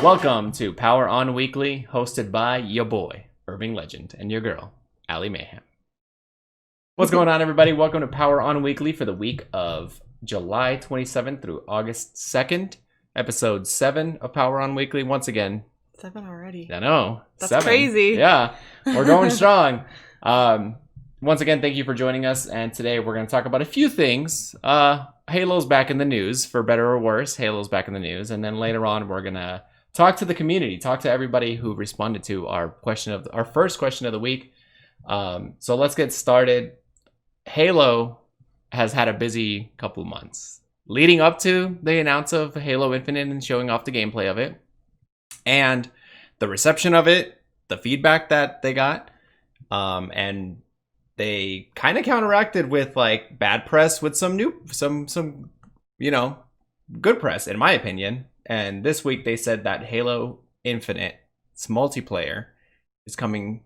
Welcome to Power On Weekly, hosted by your boy, Irving Legend, and your girl, Aly Mayhem. What's going on, everybody? Welcome to Power On Weekly for the week of July 27th through August 2nd, episode 7 of Power On Weekly. Once again, 7 already. I know. That's 7. crazy. Yeah, we're going strong. Once again, thank you for joining us, and today we're going to talk about a few things. Halo's back in the news, for better or worse. Halo's back in the news, and then later on, we're going to talk to the community, talk to everybody who responded to our first question of the week. So let's get started. Halo has had a busy couple months leading up to the announce of Halo Infinite and showing off the gameplay of it, and the reception of it, the feedback that they got, and they kind of counteracted with like bad press with some good press, in my opinion. And this week they said that Halo Infinite's multiplayer is coming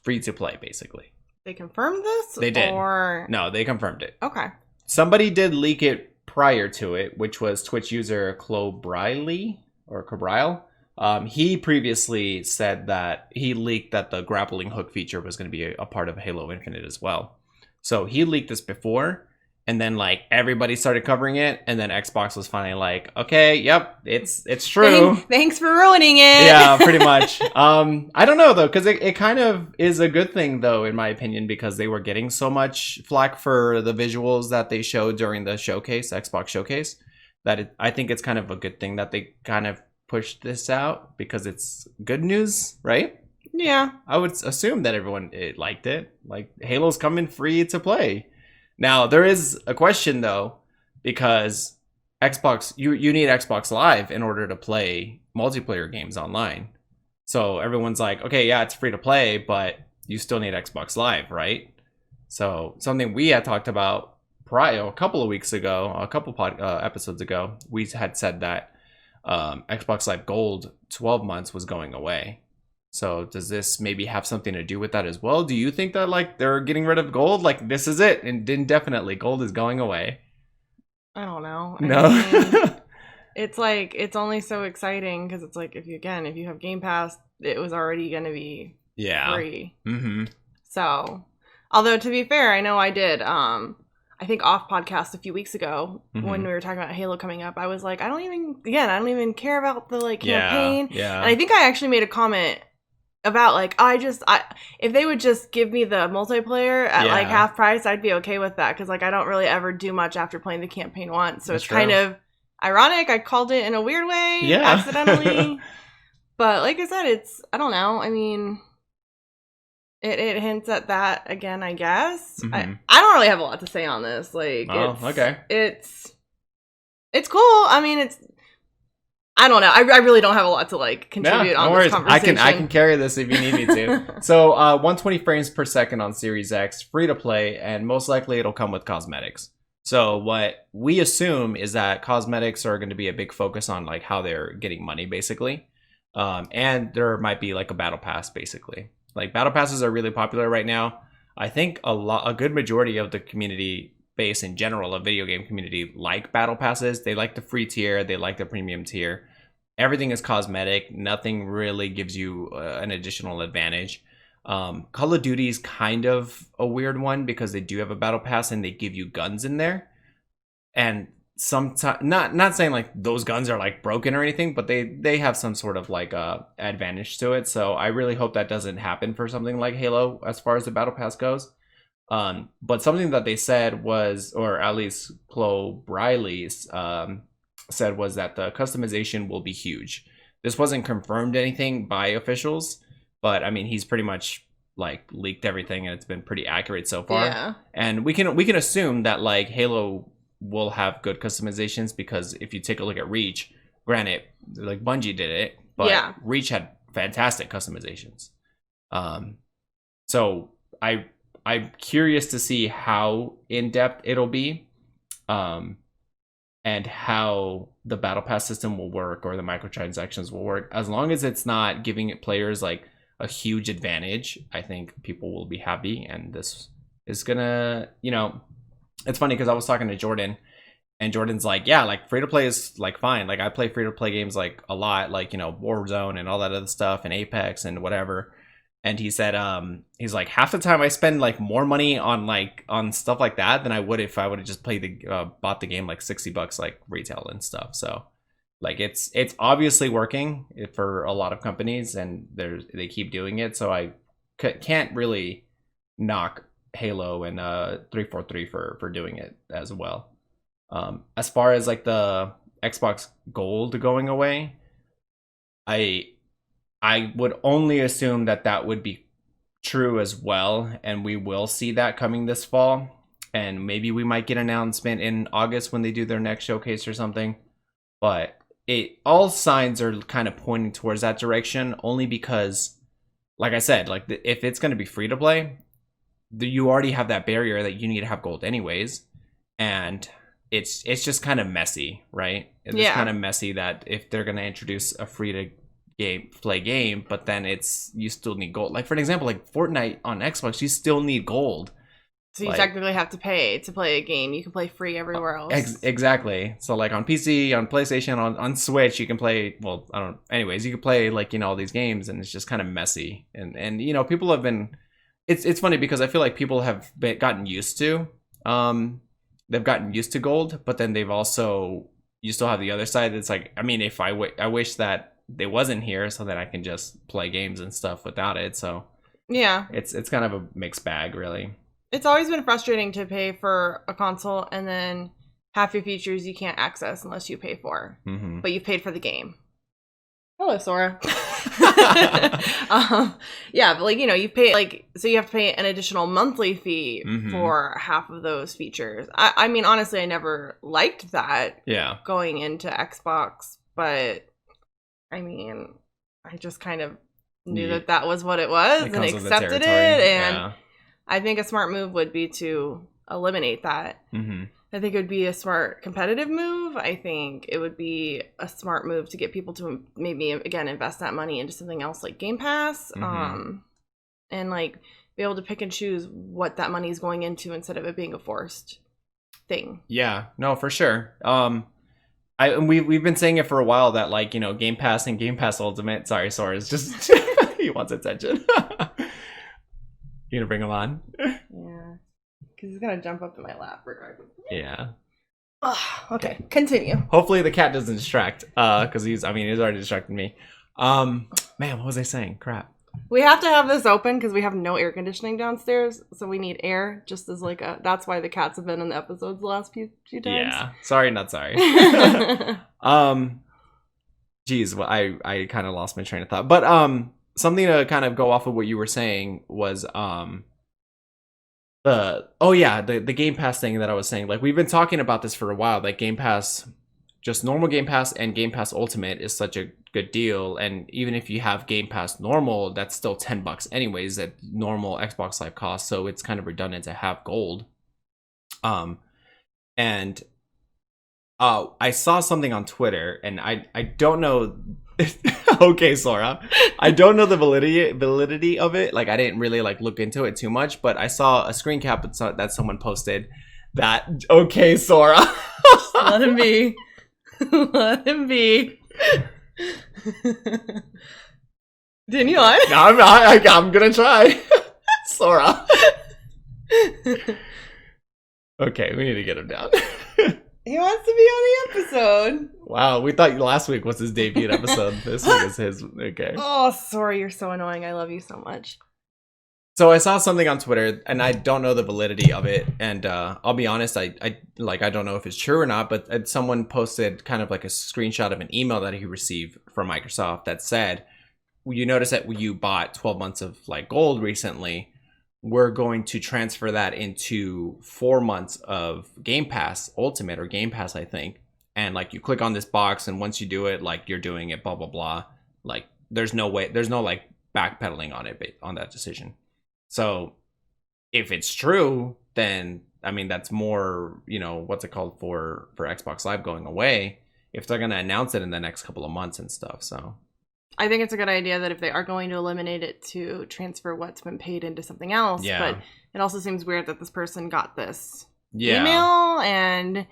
free to play, basically. They confirmed this? They did. Or... No, they confirmed it. Okay. Somebody did leak it prior to it, which was Twitch user Clobrile. He previously said that he leaked that the grappling hook feature was going to be a part of Halo Infinite as well. So he leaked this before, and then like everybody started covering it, and then Xbox was finally like, okay, yep, it's true. Thanks for ruining it. Yeah, pretty much. I don't know though, because it kind of is a good thing though, in my opinion, because they were getting so much flack for the visuals that they showed during the showcase, Xbox showcase, that I think it's kind of a good thing that they kind of pushed this out, because it's good news, right? Yeah. I would assume that everyone liked it. Like, Halo's coming free to play. Now, there is a question though, because Xbox, you need Xbox Live in order to play multiplayer games online. So everyone's like, okay, yeah, it's free to play, but you still need Xbox Live, right? So something we had talked about prior, a couple of weeks ago, a couple episodes ago, we had said that Xbox Live Gold 12 months was going away. So does this maybe have something to do with that as well? Do you think that like they're getting rid of Gold? Like, this is it, and indefinitely Gold is going away? I don't know. No. I mean, it's like, it's only so exciting because it's like, if you have Game Pass, it was already going to be free. Mm-hmm. So, although to be fair, I know I did I think off podcast a few weeks ago when we were talking about Halo coming up, I was like, I don't even care about the like campaign. Yeah. And I think I actually made a comment about like, if they would just give me the multiplayer at like half price, I'd be okay with that. Cause like, I don't really ever do much after playing the campaign once. So it's kind of ironic. I called it in a weird way, accidentally. But like I said, I don't know. I mean, It hints at that again, I guess. I don't really have a lot to say on this. Like, it's cool. I mean, I don't know. I really don't have a lot to like contribute on this conversation. I can carry this if you need me to. So 120 frames per second on Series X, free to play, and most likely it'll come with cosmetics. So what we assume is that cosmetics are going to be a big focus on like how they're getting money, basically, and there might be like a battle pass, basically. Like, battle passes are really popular right now. I think a good majority of the community base in general, a video game community, like battle passes. They like the free tier. They like the premium tier. Everything is cosmetic. Nothing really gives you an additional advantage. Call of Duty is kind of a weird one because they do have a battle pass and they give you guns in there. And sometimes, not saying like those guns are like broken or anything, but they have some sort of like advantage to it. So I really hope that doesn't happen for something like Halo as far as the battle pass goes. But something that they said was, or at least Chloe Briley's said, was that the customization will be huge. This wasn't confirmed anything by officials, but I mean, he's pretty much like leaked everything and it's been pretty accurate so far. Yeah. And we can assume that like Halo will have good customizations, because if you take a look at Reach, granted, like Bungie did it, but Reach had fantastic customizations. So I'm curious to see how in-depth it'll be, and how the battle pass system will work, or the microtransactions will work. As long as it's not giving players like a huge advantage, I think people will be happy. And this is gonna, it's funny because I was talking to Jordan, And Jordan's like, yeah, like free to play is like fine. Like I play free to play games like a lot, like, you know, Warzone and all that other stuff and Apex and whatever. And he said, he's like, half the time I spend like more money on stuff like that than I would if I would have just bought the game like $60 like retail and stuff. So like it's obviously working for a lot of companies, and they keep doing it. So I can't really knock Halo and 343 for doing it as well. As far as like the Xbox Gold going away, I would only assume that would be true as well, and we will see that coming this fall, and maybe we might get an announcement in August when they do their next showcase or something. But all signs are kind of pointing towards that direction, only because, like I said, like if it's going to be free to play, you already have that barrier that you need to have gold anyways, and it's just kind of messy, right? It's just kind of messy that if they're going to introduce a free to play game, but then you still need gold. Like for an example, like Fortnite on Xbox, you still need gold. So you technically have to pay to play a game. You can play free everywhere else. Exactly. So like on PC, on PlayStation, on Switch, you can play, well, I don't, anyways, you can play like, you know, all these games, and it's just kind of messy. And you know, people have been, it's funny because I feel like people have gotten used to, they've gotten used to gold, but then you still have the other side. It's like, I mean, if I wish that they wasn't here so that I can just play games and stuff without it. So yeah, it's kind of a mixed bag, really. It's always been frustrating to pay for a console and then half your features you can't access unless you pay for, but you've paid for the game. Hello, Sora. Yeah, but like, you know, you pay like, so you have to pay an additional monthly fee for half of those features. I mean, honestly, I never liked that going into Xbox, but I mean, I just kind of knew that was what it was and accepted it. And I think a smart move would be to eliminate that. I think it would be a smart competitive move. I think it would be a smart move to get people to maybe, again, invest that money into something else like Game Pass, and like be able to pick and choose what that money is going into instead of it being a forced thing. Yeah, no, for sure. We've been saying it for a while that, like, you know, Game Pass and Game Pass Ultimate. Sorry, Sora is just he wants attention. You gonna bring him on? Yeah, because he's gonna jump up in my lap regardless. Yeah. Okay, continue. Hopefully the cat doesn't distract, because he's already distracted me. Man, what was I saying? Crap. We have to have this open because we have no air conditioning downstairs, so we need air just as like that's why the cats have been in the episodes the last few times. Yeah. Sorry, not sorry. Geez, well, I kind of lost my train of thought. But something to kind of go off of what you were saying was the Game Pass thing that I was saying. Like, we've been talking about this for a while, like Game Pass, just normal Game Pass and Game Pass Ultimate is such a good deal. And even if you have Game Pass normal, that's still $10 anyways at normal Xbox Live cost. So it's kind of redundant to have gold. And I saw something on Twitter, and I don't know. Okay, Sora, I don't know the validity of it. Like, I didn't really like look into it too much, but I saw a screen cap that someone posted that. Okay, Sora, let him be. Let him be. Didn't you on? I'm gonna try. Sora. Okay, we need to get him down. He wants to be on the episode. Wow, we thought last week was his debut episode. This week is his. Okay. Oh, sorry, you're so annoying. I love you so much. So I saw something on Twitter, and I don't know the validity of it. And I'll be honest, I don't know if it's true or not. But someone posted kind of like a screenshot of an email that he received from Microsoft that said, "You notice that you bought 12 months of like gold recently. We're going to transfer that into 4 months of Game Pass Ultimate or Game Pass, I think. And like you click on this box, and once you do it, like you're doing it, blah, blah, blah. Like there's no like backpedaling on it, on that decision. So if it's true, then I mean, that's more, you know, what's it called for Xbox Live going away if they're going to announce it in the next couple of months and stuff. So I think it's a good idea that if they are going to eliminate it, to transfer what's been paid into something else. Yeah. But it also seems weird that this person got this email, and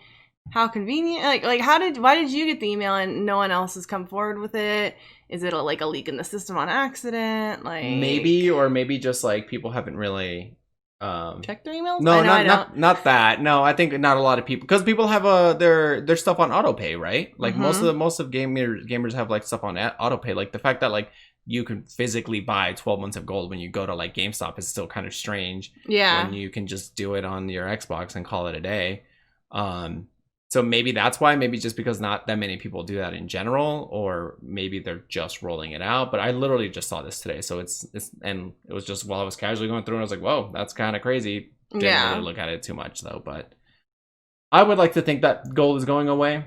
how convenient. Like why did you get the email and no one else has come forward with it? Is it a leak in the system on accident? Like maybe just like people haven't really check their emails. No, not that. No, I think not a lot of people, because people have their stuff on autopay, right? Like most of gamers have like stuff on autopay. Like the fact that like you can physically buy 12 months of gold when you go to like GameStop is still kind of strange. Yeah, when you can just do it on your Xbox and call it a day. So maybe that's why, maybe just because not that many people do that in general, or maybe they're just rolling it out. But I literally just saw this today. So it's and it was just while I was casually going through and I was like, whoa, that's kind of crazy. Didn't really look at it too much though. But I would like to think that gold is going away.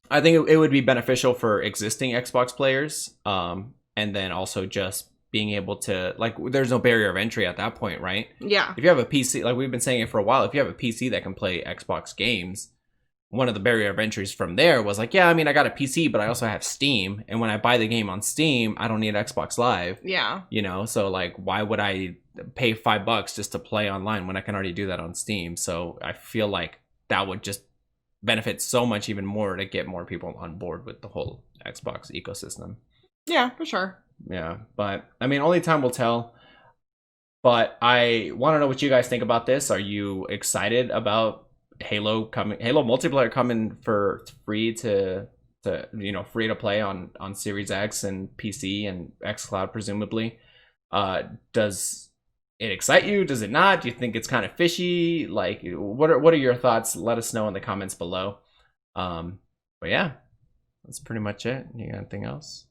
I think it would be beneficial for existing Xbox players. And then also just being able to, like, there's no barrier of entry at that point, right? Yeah. If you have a PC, like we've been saying it for a while, if you have a PC that can play Xbox games, one of the barrier of entries from there was like, yeah, I mean, I got a PC, but I also have Steam. And when I buy the game on Steam, I don't need Xbox Live. Yeah. You know, so like, why would I pay $5 just to play online when I can already do that on Steam? So I feel like that would just benefit so much even more to get more people on board with the whole Xbox ecosystem. Yeah, for sure. Yeah, but I mean, only time will tell. But I want to know what you guys think about this. Are you excited about Halo multiplayer coming for free to free to play on Series X and PC and xCloud presumably? Does it excite you? Does it not? Do you think it's kind of fishy? Like, what are your thoughts? Let us know in the comments below. But yeah, that's pretty much it. You got anything else?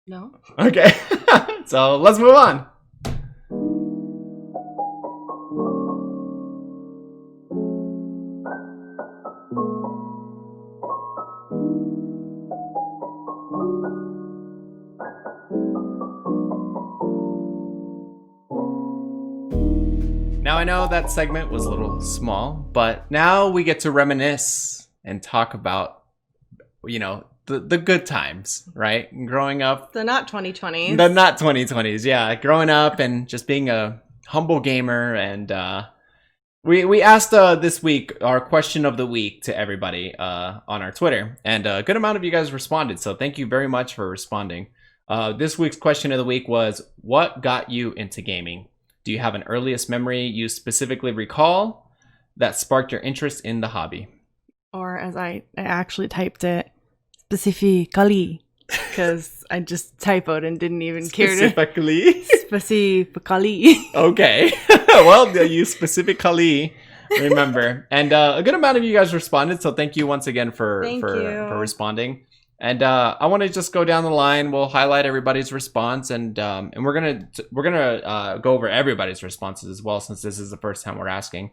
No. Okay. So let's move on. Now I know that segment was a little small, but now we get to reminisce and talk about, the good times, right? Growing up. The not 2020s. The not 2020s, yeah. Growing up and just being a humble gamer. And we asked this week our question of the week to everybody on our Twitter. And a good amount of you guys responded. So thank you very much for responding. This week's question of the week was, what got you into gaming? Do you have an earliest memory you specifically recall that sparked your interest in the hobby? Or as I actually typed it, specifically, because I just typoed and didn't even care to. Specifically. Okay. Well, you specifically remember. And a good amount of you guys responded, so thank you once again for responding. And I want to just go down the line. We'll highlight everybody's response, and we're gonna go over everybody's responses as well, since this is the first time we're asking.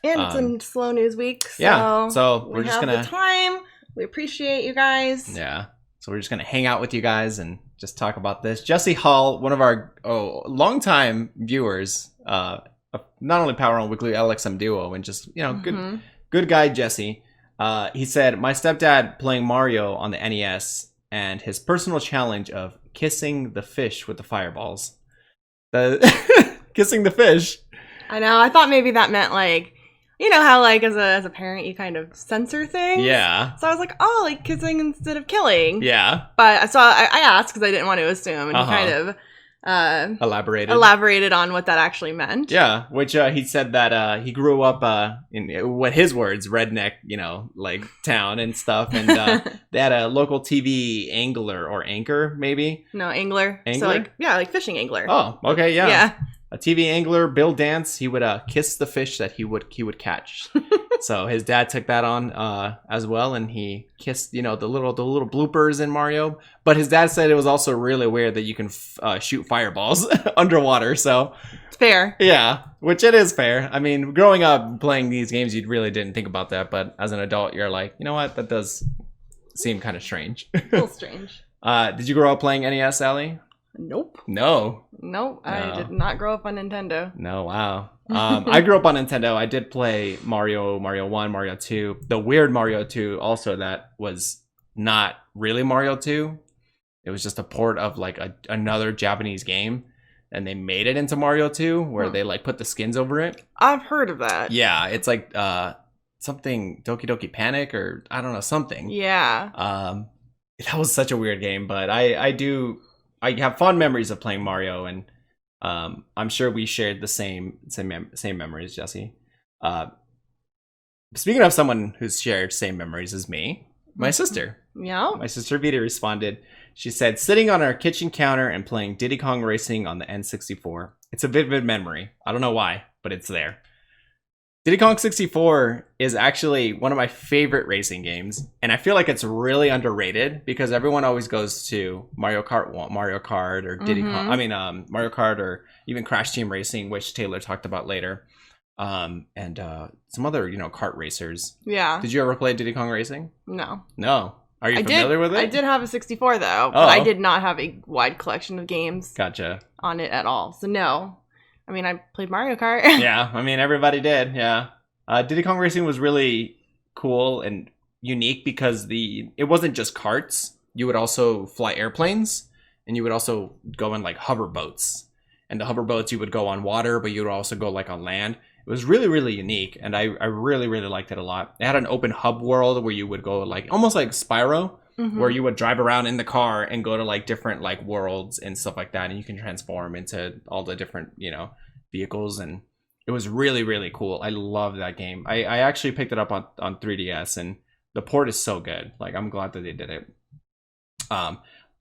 And it's a slow news week, so yeah. So we're just gonna have the time. We appreciate you guys. Yeah. So we're just gonna hang out with you guys and just talk about this. Jesse Hall, one of our longtime viewers, not only Power on Weekly, LxMDuo, and just good guy Jesse. He said, my stepdad playing Mario on the NES and his personal challenge of kissing the fish with the fireballs. Kissing the fish. I know. I thought maybe that meant like, you know how like as a parent you kind of censor things? Yeah. So I was like, oh, like kissing instead of killing. Yeah. But so I asked because I didn't want to assume, and he kind of elaborated on what that actually meant. Yeah, which he said that he grew up in what his words, redneck, like town and stuff, and they had a local TV angler or anchor, maybe. No, angler. So like fishing angler. Oh, okay, yeah. Yeah. A TV angler, Bill Dance, he would kiss the fish that he would catch. So his dad took that on as well, and he kissed, the little bloopers in Mario. But his dad said it was also really weird that you can shoot fireballs underwater. So it's fair. Yeah, which it is fair. I mean, growing up playing these games, you really didn't think about that. But as an adult, you're like, you know what? That does seem kind of strange. A little strange. Did you grow up playing NES, Aly? Nope. No. I did not grow up on Nintendo. No, wow. I grew up on Nintendo. I did play Mario 1, Mario 2. The weird Mario 2 also that was not really Mario 2. It was just a port of like another Japanese game, and they made it into Mario 2 where they like put the skins over it. I've heard of that. Yeah, it's like something Doki Doki Panic or I don't know, something. Yeah. That was such a weird game, but I have fond memories of playing Mario, and I'm sure we shared the same memories, Jesse. Speaking of someone who's shared same memories as me, my sister. Yeah. My sister Vita responded. She said, sitting on our kitchen counter and playing Diddy Kong Racing on the N64. It's a vivid memory. I don't know why, but it's there. Diddy Kong 64 is actually one of my favorite racing games, and I feel like it's really underrated because everyone always goes to Mario Kart or Diddy Kong. I mean, Mario Kart or even Crash Team Racing, which Taylor talked about later, and some other kart racers. Yeah. Did you ever play Diddy Kong Racing? No. Are you familiar with it? I did have a 64 though, but I did not have a wide collection of games. Gotcha. On it at all. So no. I mean, I played Mario Kart. Yeah, I mean, everybody did, yeah. Diddy Kong Racing was really cool and unique because it wasn't just karts. You would also fly airplanes, and you would also go in, like, hover boats. And the hover boats, you would go on water, but you would also go, like, on land. It was really, really unique, and I really, really liked it a lot. It had an open hub world where you would go, like, almost like Spyro, where you would drive around in the car and go to like different like worlds and stuff like that, and you can transform into all the different vehicles, and it was really, really cool. I love that game. I actually picked it up on 3DS, and the port is so good. Like, I'm glad that they did it.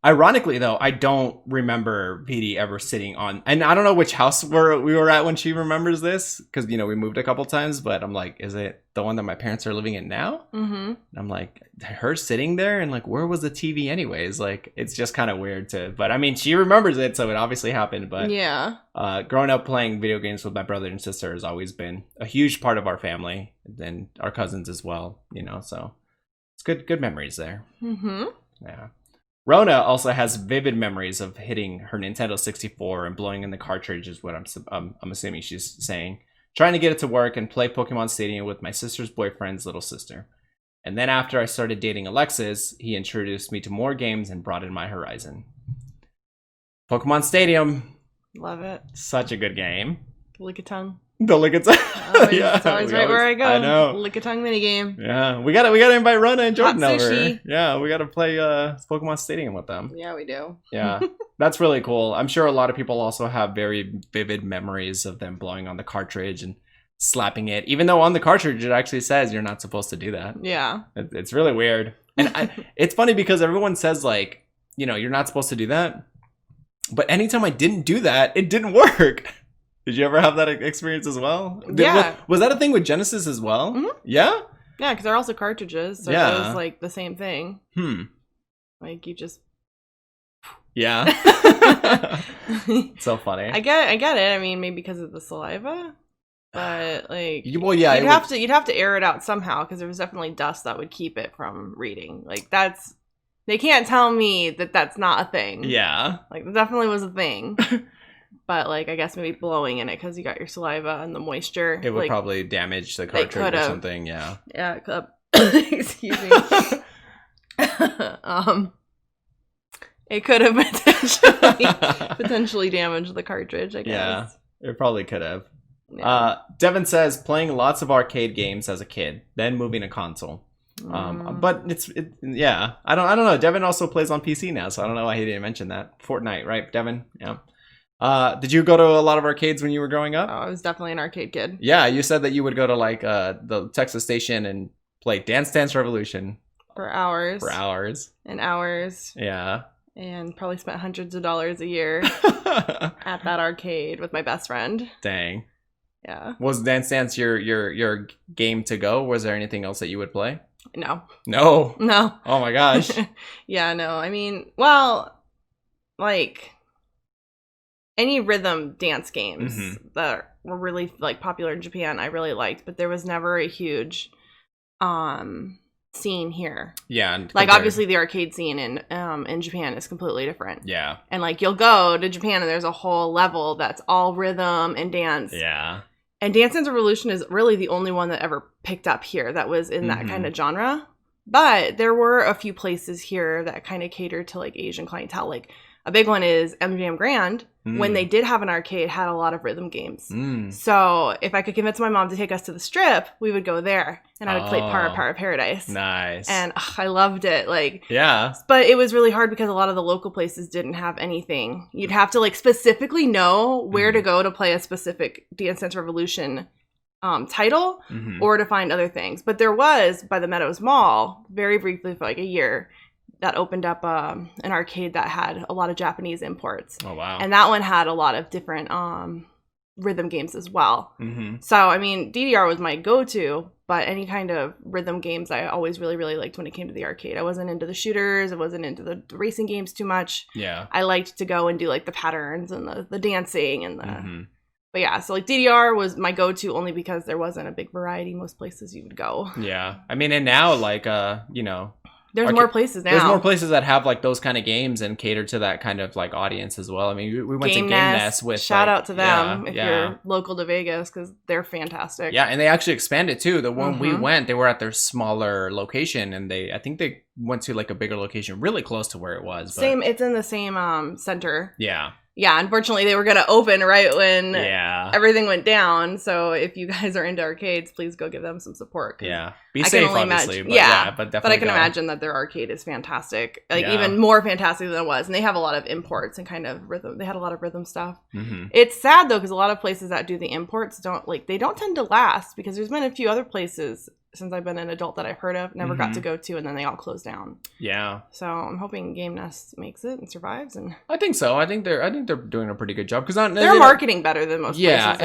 Ironically, though, I don't remember Viti ever sitting on, and I don't know which house we were at when she remembers this, because we moved a couple times, but I'm like, is it the one that my parents are living in now? I'm like, her sitting there, and like, where was the TV anyways? Like, it's just kind of weird but I mean, she remembers it, so it obviously happened. But yeah, growing up playing video games with my brother and sister has always been a huge part of our family, and our cousins as well. So it's good memories there. Yeah. Rona also has vivid memories of hitting her Nintendo 64 and blowing in the cartridge, is what I'm assuming she's saying. Trying to get it to work and play Pokemon Stadium with my sister's boyfriend's little sister. And then after I started dating Alexis, he introduced me to more games and broadened my horizon. Pokemon Stadium. Love it. Such a good game. Lickitung. The Lickitung. Yeah, it's always right where I go. I know. Lickitung minigame. Yeah, we gotta invite Rona and Jordan Hot over. sushi. Yeah, we gotta play Pokemon Stadium with them. Yeah, we do. Yeah, that's really cool. I'm sure a lot of people also have very vivid memories of them blowing on the cartridge and slapping it, even though on the cartridge it actually says you're not supposed to do that. Yeah, it's really weird, and it's funny because everyone says like you're not supposed to do that, but anytime I didn't do that, it didn't work. Did you ever have that experience as well? Yeah. Was that a thing with Genesis as well? Yeah? Yeah, because they're also cartridges, so yeah. it was like the same thing. Like, you just... Yeah. So funny. I get it. I mean, maybe because of the saliva, but like... Well, yeah. You'd have to air it out somehow, because there was definitely dust that would keep it from reading. Like, that's... They can't tell me that that's not a thing. Yeah. Like, it definitely was a thing. But, like, I guess maybe blowing in it because you got your saliva and the moisture. It would probably damage the cartridge or something, yeah. Yeah, it could have. Excuse me. It could have potentially damaged the cartridge, I guess. Yeah, it probably could have. Yeah. Devin says, playing lots of arcade games as a kid, then moving to console. But yeah. I don't know. Devin also plays on PC now, so I don't know why he didn't mention that. Fortnite, right, Devin? Yeah. Did you go to a lot of arcades when you were growing up? Oh, I was definitely an arcade kid. Yeah, you said that you would go to like the Texas Station and play Dance Dance Revolution for hours. And hours. Yeah. And probably spent hundreds of dollars a year at that arcade with my best friend. Dang. Yeah. Was Dance Dance your game to go? Was there anything else that you would play? No. No. Oh my gosh. Yeah, no. I mean, well, like any rhythm dance games that were really like popular in Japan, I really liked, but there was never a huge scene here. Yeah, like obviously the arcade scene in Japan is completely different. Yeah, and like you'll go to Japan and there's a whole level that's all rhythm and dance. Yeah, and Dance Dance Revolution is really the only one that ever picked up here that was in that kind of genre. But there were a few places here that kind of catered to like Asian clientele, like a big one is MGM Grand, when they did have an arcade, had a lot of rhythm games. So if I could convince my mom to take us to the Strip, we would go there, and I would play Para Paradise. Nice. And I loved it. Like, yeah. But it was really hard because a lot of the local places didn't have anything. You'd have to like specifically know where to go to play a specific Dance Dance Revolution title or to find other things. But there was, by the Meadows Mall, very briefly for like a year, that opened up an arcade that had a lot of Japanese imports. Oh, wow. And that one had a lot of different rhythm games as well. So, I mean, DDR was my go-to, but any kind of rhythm games I always really, really liked when it came to the arcade. I wasn't into the shooters. I wasn't into the racing games too much. Yeah. I liked to go and do, like, the patterns and the dancing and the... But yeah, so like DDR was my go-to only because there wasn't a big variety most places you would go. Yeah. I mean, and now, like, you know... There's more places now. There's more places that have like those kind of games and cater to that kind of like audience as well. I mean, we went to Game Nest with shout out to them if you're local to Vegas because they're fantastic. Yeah, and they actually expanded too. The one we went, they were at their smaller location, and I think they went to like a bigger location, really close to where it was. But... It's in the same center. Yeah. Yeah, unfortunately, they were going to open right when everything went down. So if you guys are into arcades, please go give them some support. Yeah. Be safe, obviously. But but definitely But I can imagine that their arcade is fantastic. Like, even more fantastic than it was. And they have a lot of imports and kind of rhythm. They had a lot of rhythm stuff. It's sad, though, because a lot of places that do the imports they don't tend to last, because there's been a few other places since I've been an adult that I've heard of, never got to go to, and then they all closed down. Yeah. So I'm hoping Game Nest makes it and survives. And I think so. I think they're doing a pretty good job, because they're marketing better than most places. Yeah,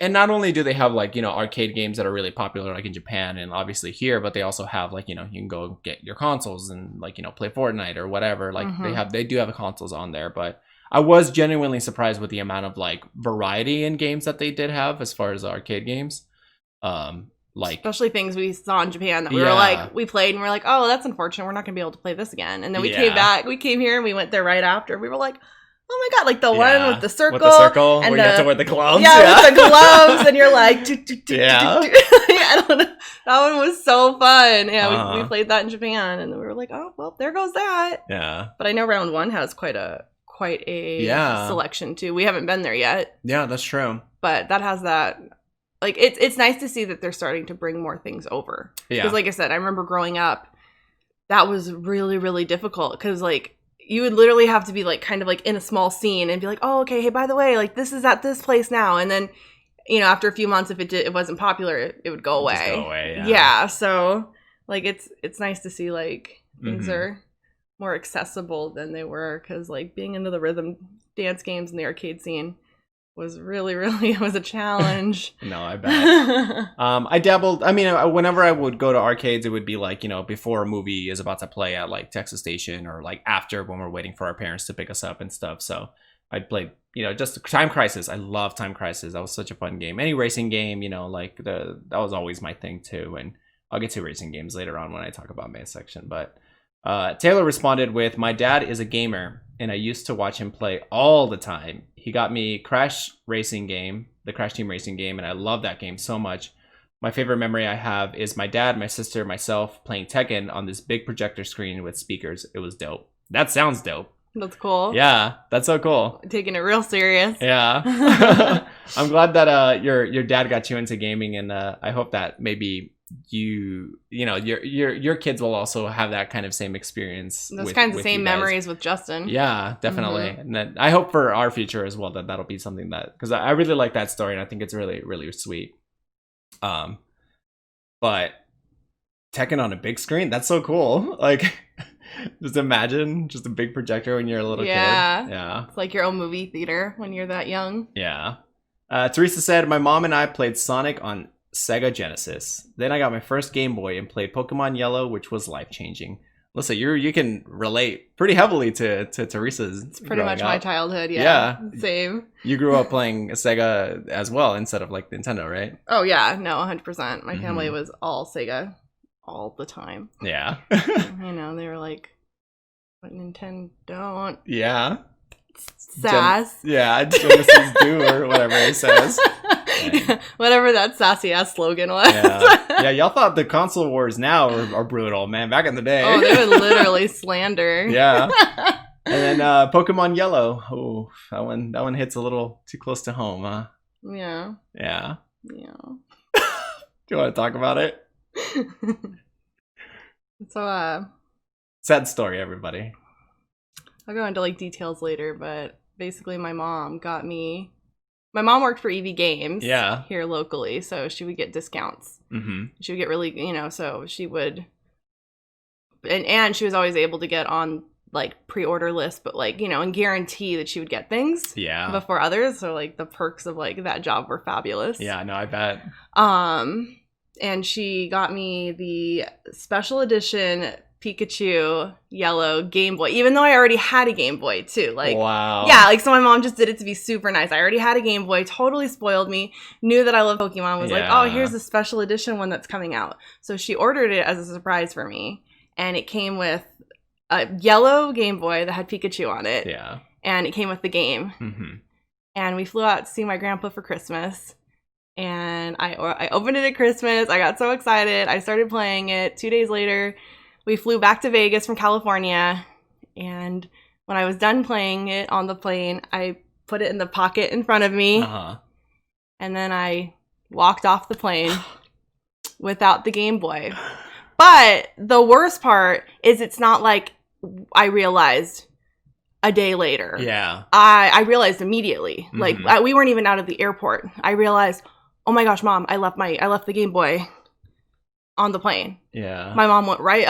and not only do they have like, you know, arcade games that are really popular like in Japan and obviously here, but they also have like, you know, you can go get your consoles and like, you know, play Fortnite or whatever. Like they do have consoles on there, but I was genuinely surprised with the amount of like variety in games that they did have as far as arcade games. Like, especially things we saw in Japan that we were like, we played and we're like, oh, that's unfortunate, we're not gonna be able to play this again. And then we came here and we went there right after. We were like, oh my god, like the one with the circle and you have to wear the gloves. With the gloves, and you're like, I don't know. That one was so fun. Yeah, we played that in Japan, and we were like, oh well, there goes that. Yeah. But I know round one has quite a selection too. We haven't been there yet. Yeah, that's true. But that has that. Like, it's nice to see that they're starting to bring more things over. Yeah. Because, like I said, I remember growing up, that was really, really difficult. Because, like, you would literally have to be, like, kind of, like, in a small scene and be like, oh, okay, hey, by the way, like, this is at this place now. And then, you know, after a few months, if it wasn't popular, it would go away. Just go away, yeah. So, like, it's nice to see, like, things are more accessible than they were. Because, like, being into the rhythm dance games in the arcade scene was really, it was a challenge. No, I bet. I dabbled. I mean, whenever I would go to arcades, it would be like, you know, before a movie is about to play at like Texas Station, or like after when we're waiting for our parents to pick us up and stuff. So I'd play, you know, just Time Crisis. I love Time Crisis. That was such a fun game. Any racing game, you know, like that was always my thing too. And I'll get to racing games later on when I talk about main section. But Taylor responded with, my dad is a gamer, and I used to watch him play all the time. He got me the Crash Team Racing game, and I love that game so much. My favorite memory I have is my dad, my sister, myself playing Tekken on this big projector screen with speakers. It was dope. That sounds dope. That's cool. Yeah, that's so cool. Taking it real serious. Yeah. I'm glad that your dad got you into gaming, and I hope that maybe you know your kids will also have that kind of same experience. Those kinds of same memories with Justin. Yeah, definitely. And then I hope for our future as well that'll be something that, because I really like that story and I think it's really, really sweet. But Tekken on a big screen, that's so cool. Like, just imagine just a big projector when you're a little kid. Yeah, it's like your own movie theater when you're that young. Yeah. Teresa said, my mom and I played Sonic on Sega Genesis. Then I got my first Game Boy and played Pokemon Yellow, which was life-changing. Listen, you can relate pretty heavily to Teresa's. It's pretty much my childhood, yeah. Same. You grew up playing Sega as well instead of like Nintendo, right? Oh yeah, no, 100%. My family was all Sega all the time. Yeah. You know, they were like, what Nintendo don't. Yeah. Sass. Genesis do, or whatever it says. Whatever that sassy ass slogan was. Yeah, y'all thought the console wars now are brutal, man. Back in the day. Oh, they would literally slander. Yeah. And then Pokemon Yellow. Oh, that one hits a little too close to home, huh? Yeah. Yeah. Yeah. Do you want to talk about it? So, sad story, everybody. I'll go into like details later, but basically my mom worked for EV Games here locally, so she would get discounts. Mm-hmm. She would get really, so she would, and she was always able to get on like pre-order lists, but like, and guarantee that she would get things before others. So like the perks of like that job were fabulous. Yeah, no, I bet. And she got me the special edition Pikachu Yellow Game Boy, even though I already had a Game Boy too. Like, wow. Yeah, like, so my mom just did it to be super nice. I already had a Game Boy, totally spoiled me, knew that I love Pokemon, was like, oh, here's the special edition one that's coming out. So she ordered it as a surprise for me, and it came with a yellow Game Boy that had Pikachu on it. Yeah. And it came with the game. Mm-hmm. And we flew out to see my grandpa for Christmas. And I opened it at Christmas. I got so excited. I started playing it. 2 days later, we flew back to Vegas from California, and when I was done playing it on the plane, I put it in the pocket in front of me, and then I walked off the plane without the Game Boy. But the worst part is it's not like I realized a day later. Yeah. I realized immediately. Mm-hmm. Like, we weren't even out of the airport. I realized, oh my gosh, Mom, I left the Game Boy on the plane. Yeah. My mom went right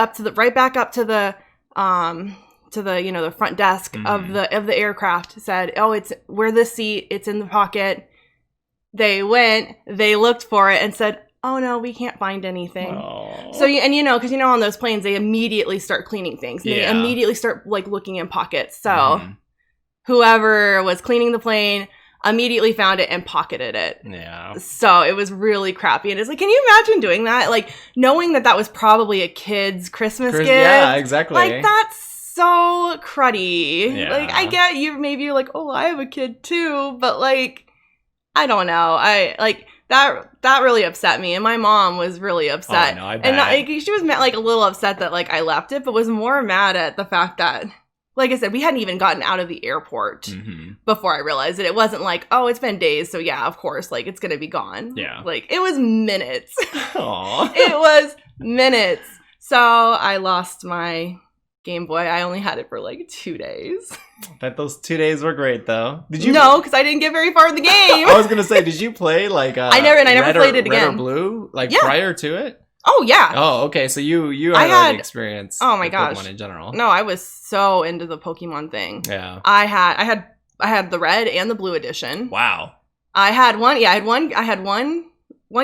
back up to the the front desk of the aircraft, said, "Oh, we're this seat, it's in the pocket." They looked for it and said, "Oh no, we can't find anything." Oh. So because on those planes they immediately start cleaning things. They immediately start like looking in pockets. So whoever was cleaning the plane immediately found it and pocketed it. Yeah. So it was really crappy. And it's like, can you imagine doing that? Like, knowing that was probably a kid's Christmas gift. Yeah, exactly. Like, that's so cruddy. Yeah. Like, I get maybe you're like, oh, I have a kid too. But like, I don't know. That really upset me. And my mom was really upset. Oh, no, I bet. And she was like a little upset that like I left it, but was more mad at the fact that, like I said, we hadn't even gotten out of the airport before I realized it. It wasn't like, oh, it's been days, so yeah, of course, like, it's going to be gone. Yeah. Like, it was minutes. Aww. It was minutes. So I lost my Game Boy. I only had it for like 2 days. I bet those 2 days were great, though. Did you? No, because I didn't get very far in the game. I was going to say, did you play like I never played it again. Red or Blue? Like, prior to it? Oh, yeah. Oh, okay. So you had experience. Oh my gosh. Pokemon in general. No, I was so into the Pokemon thing. Yeah. I had the red and the blue edition. Wow. I had one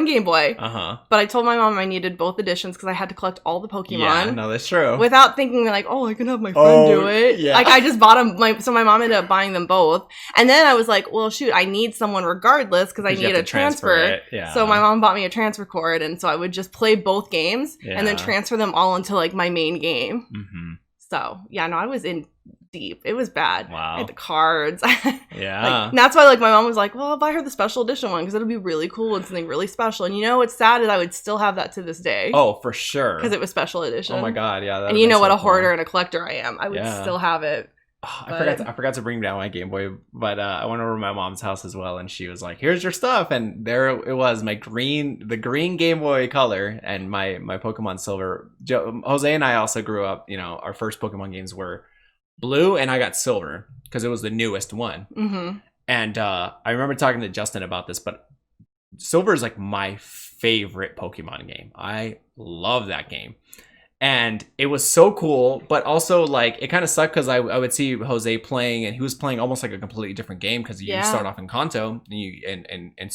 Game Boy. But I told my mom I needed both editions because I had to collect all the Pokemon. Yeah, no, that's true. Without thinking like, oh, I can have my friend do it. Yeah. Like, I just bought them. So my mom ended up buying them both. And then I was like, well, shoot, I need someone regardless because I need a transfer. Yeah. So my mom bought me a transfer cord, and so I would just play both games and then transfer them all into like my main game. Mm-hmm. So yeah, no, I was in deep. It was bad. Wow. I had the cards. Yeah. Like, that's why like my mom was like, well, I'll buy her the special edition one because it'll be really cool and something really special. And what's sad is I would still have that to this day. Oh, for sure. Because it was special edition. Oh my God, yeah. And you know what a hoarder and a collector I am. I would still have it. Oh, I forgot to bring down my Game Boy, but I went over to my mom's house as well, and she was like, "Here's your stuff," and there it was, the green Game Boy Color, and my Pokemon Silver. Jose and I also grew up. Our first Pokemon games were Blue, and I got Silver because it was the newest one. Mm-hmm. And I remember talking to Justin about this, but Silver is like my favorite Pokemon game. I love that game. And it was so cool, but also like it kind of sucked because I would see Jose playing, and he was playing almost like a completely different game because you start off in Kanto, and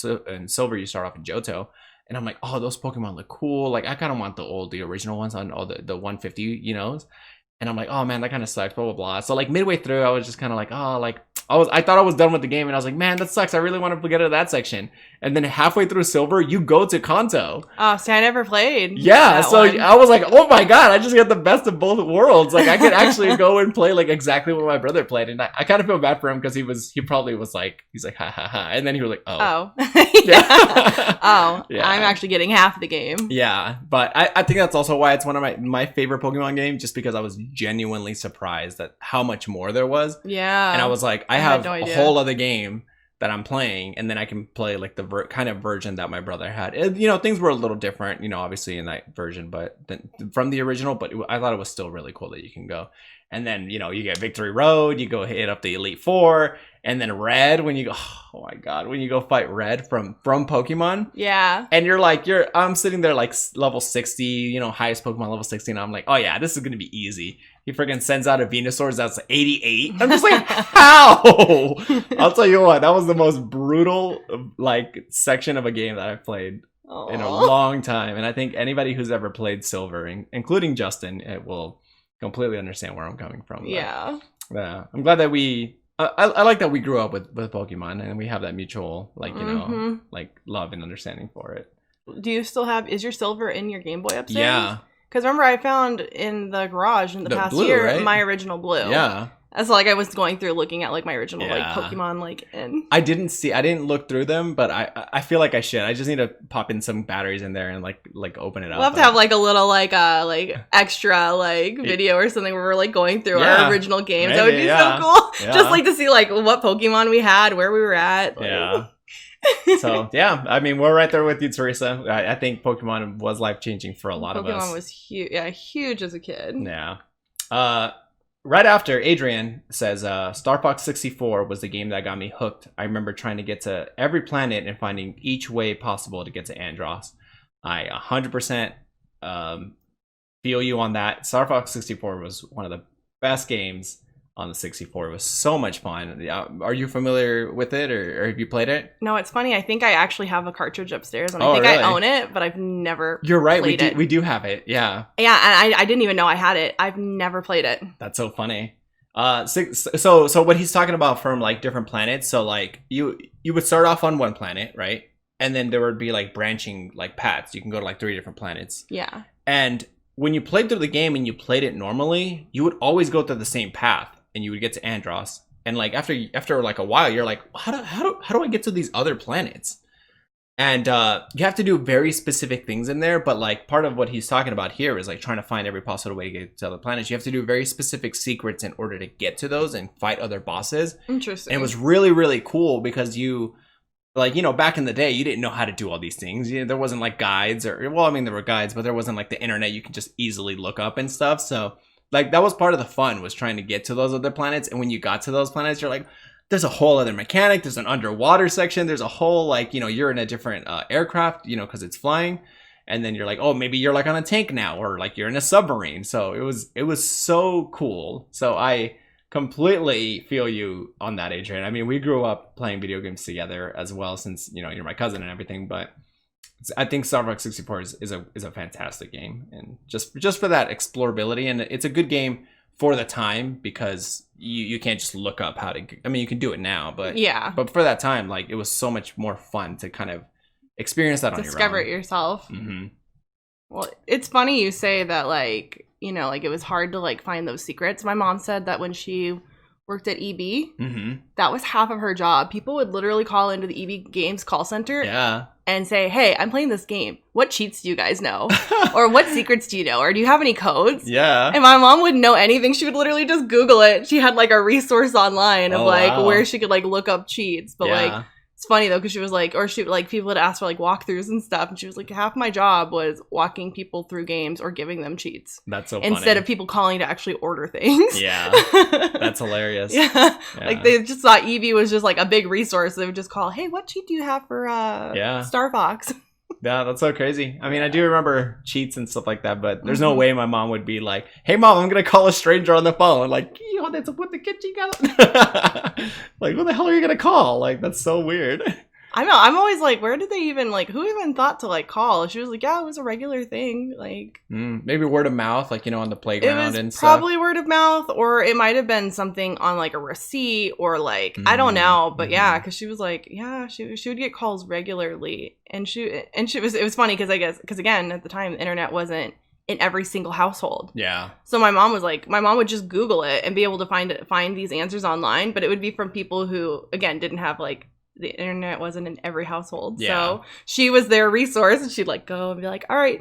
Silver you start off in Johto, and I'm like, oh, those Pokemon look cool. Like, I kind of want the original ones on all the 150, and I'm like, oh man, that kind of sucks, blah blah blah. So like midway through, I was just kind of like, oh, like I thought I was done with the game, and I was like, man, that sucks. I really wanted to get to that section. And then halfway through Silver, you go to Kanto. Oh, see, I never played. Yeah, so I was like, oh my God, I just got the best of both worlds. Like, I could actually go and play like exactly what my brother played. And I kind of feel bad for him because he probably was like, he's like, ha ha ha. And then he was like, oh. Yeah. Oh, yeah. I'm actually getting half the game. Yeah, but I think that's also why it's one of my favorite Pokemon games, just because I was genuinely surprised at how much more there was. Yeah. And I was like, I have a whole other game that I'm playing, and then I can play like the kind of version that my brother had. You know, things were a little different, you know, obviously in that version, but from the original. But I thought it was still really cool that you can go. And then, you know, you get Victory Road, you go hit up the Elite Four, and then Red when you go, oh my God, when you go fight Red from Pokemon. Yeah. And you're like, I'm sitting there like level 60, you know, highest Pokemon level 60, and I'm like, oh yeah, this is going to be easy. He freaking sends out a Venusaur that's 88. I'm just like, how? I'll tell you what, that was the most brutal like section of a game that I've played in a long time. And I think anybody who's ever played Silver, including Justin, it will completely understand where I'm coming from. Yeah. I'm glad that I like that we grew up with Pokemon, and we have that mutual, like, you know, like love and understanding for it. Do you still is your Silver in your Game Boy upstairs? Yeah. Because remember, I found in the garage in the past blue, year, right? my original blue. Yeah. So like I was going through looking at like my original like Pokemon like and I didn't look through them, but I feel like I should. I just need to pop in some batteries in there and like open it up. We'll have to have like a little like extra like video or something where we're like going through our original games. Maybe, that would be so cool. Yeah. Just like to see like what Pokemon we had, where we were at. Like. Yeah. So yeah, I mean, we're right there with you, Teresa. I think Pokemon was life-changing for a lot of us. Pokemon was huge. Yeah, huge as a kid. Yeah. Right after, Adrian says, Star Fox 64 was the game that got me hooked. I remember trying to get to every planet and finding each way possible to get to Andros. I 100% feel you on that. Star Fox 64 was one of the best games on the 64. It was so much fun. Are you familiar with it, or have you played it? No, it's funny. I think I actually have a cartridge upstairs, and I think I own it, but I've never. You're right. We do have it. Yeah. Yeah, and I didn't even know I had it. I've never played it. That's so funny. So what he's talking about from like different planets. So like you would start off on one planet, right? And then there would be like branching like paths. You can go to like 3 different planets. Yeah. And when you played through the game and you played it normally, you would always go through the same path. And you would get to Andros, and like after like a while, you're like, how do I get to these other planets? And you have to do very specific things in there. But like part of what he's talking about here is like trying to find every possible way to get to other planets. You have to do very specific secrets in order to get to those and fight other bosses. Interesting. And it was really, really cool because you, like, you know, back in the day, you didn't know how to do all these things. You know, there wasn't like guides there were guides, but there wasn't like the internet you could just easily look up and stuff. So. Like, that was part of the fun, was trying to get to those other planets. And when you got to those planets, you're like, there's a whole other mechanic. There's an underwater section. There's a whole, like, you know, you're in a different aircraft, you know, because it's flying. And then you're like, oh, maybe you're like on a tank now, or like you're in a submarine. So it was so cool. So I completely feel you on that, Adrian. I mean, we grew up playing video games together as well, since, you know, you're my cousin and everything. But I think Star Fox 64 is a fantastic game, and just for that explorability, and it's a good game for the time because you can't just look up how to. I mean, you can do it now, but but for that time, like, it was so much more fun to kind of experience that on your own. Discover it yourself. Mm-hmm. Well, it's funny you say that, like, you know, like it was hard to like find those secrets. My mom said that when she worked at EB, that was half of her job. People would literally call into the EB Games call center and say, hey, I'm playing this game. What cheats do you guys know? Or what secrets do you know? Or do you have any codes? Yeah. And my mom wouldn't know anything. She would literally just Google it. She had like a resource online of where she could like look up cheats. But like, it's funny though, because she was like, or she like, people would ask for like walkthroughs and stuff, and she was like, half my job was walking people through games or giving them cheats. That's so funny. Instead of people calling to actually order things. Yeah, that's hilarious. Like they just thought EV was just like a big resource. They would just call, hey, what cheat do you have for Star Fox? Yeah, that's so crazy. I mean, I do remember cheats and stuff like that, but there's no way my mom would be like, hey, Mom, I'm going to call a stranger on the phone. Like, yo, that's what the kitchen got. Like, what the hell are you going to call? Like, that's so weird. I know. I'm always like, where did they even, like, who even thought to, like, call? She was like, yeah, it was a regular thing. Like, maybe word of mouth, like, you know, on the playground and stuff. Probably word of mouth, or it might have been something on, like, a receipt, or, like, I don't know. But yeah, because she was like, yeah, she would get calls regularly. And it was funny because again, at the time, the internet wasn't in every single household. Yeah. So my mom would just Google it and be able to find these answers online, but it would be from people who, again, didn't have, like, the internet wasn't in every household. Yeah. So she was their resource, and she'd like go and be like, all right,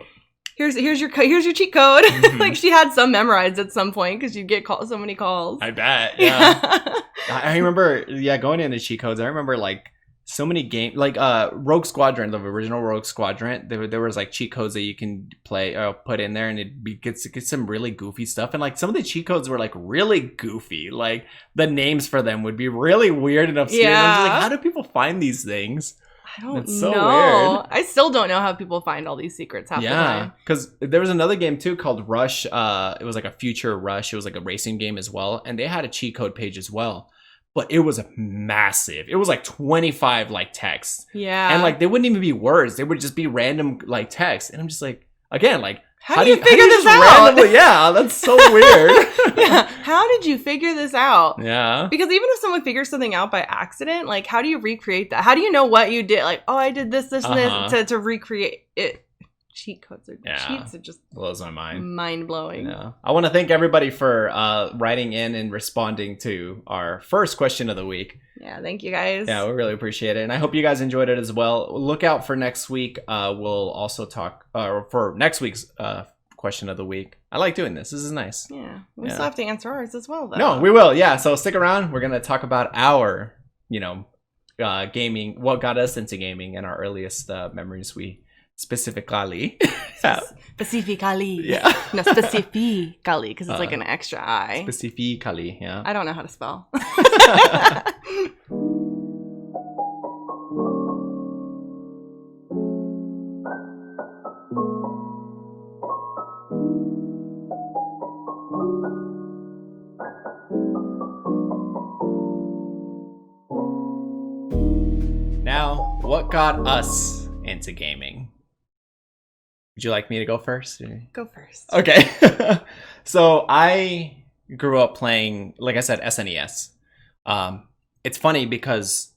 here's your cheat code. Like she had some memorized at some point because you'd get so many calls. I bet. Yeah. I remember going into cheat codes. I remember like so many games, like Rogue Squadron, the original Rogue Squadron. There was like cheat codes that you can play put in there, and it gets some really goofy stuff. And like some of the cheat codes were like really goofy. Like the names for them would be really weird and obscure. And I'm just like, how do people find these things? I don't know. Weird. I still don't know how people find all these secrets half the time. Because there was another game too called Rush. It was like a future Rush. It was like a racing game as well, and they had a cheat code page as well. But it was massive. It was like 25 like texts. Yeah. And like they wouldn't even be words. They would just be random like text. And I'm just like, again, like how do you figure this out? Yeah, that's so weird. Yeah. How did you figure this out? Yeah. Because even if someone figures something out by accident, like how do you recreate that? How do you know what you did? Like, oh, I did this, and this to recreate it. Cheat codes are cheats. It just blows my mind. Mind blowing. Yeah. I want to thank everybody for writing in and responding to our first question of the week. Yeah, thank you guys. Yeah, we really appreciate it, and I hope you guys enjoyed it as well. Look out for next week. We'll also talk for next week's question of the week. I like doing this. This is nice. Yeah, we still have to answer ours as well, though. No, we will. Yeah, so stick around. We're gonna talk about our, gaming, what got us into gaming, and our earliest memories. Specifically. Yeah. No, specifically, because it's like an extra I. Specifically, yeah. I don't know how to spell. Now, what got us into gaming? Would you like me to go first? Go first. Okay. So I grew up playing, like I said, SNES. It's funny because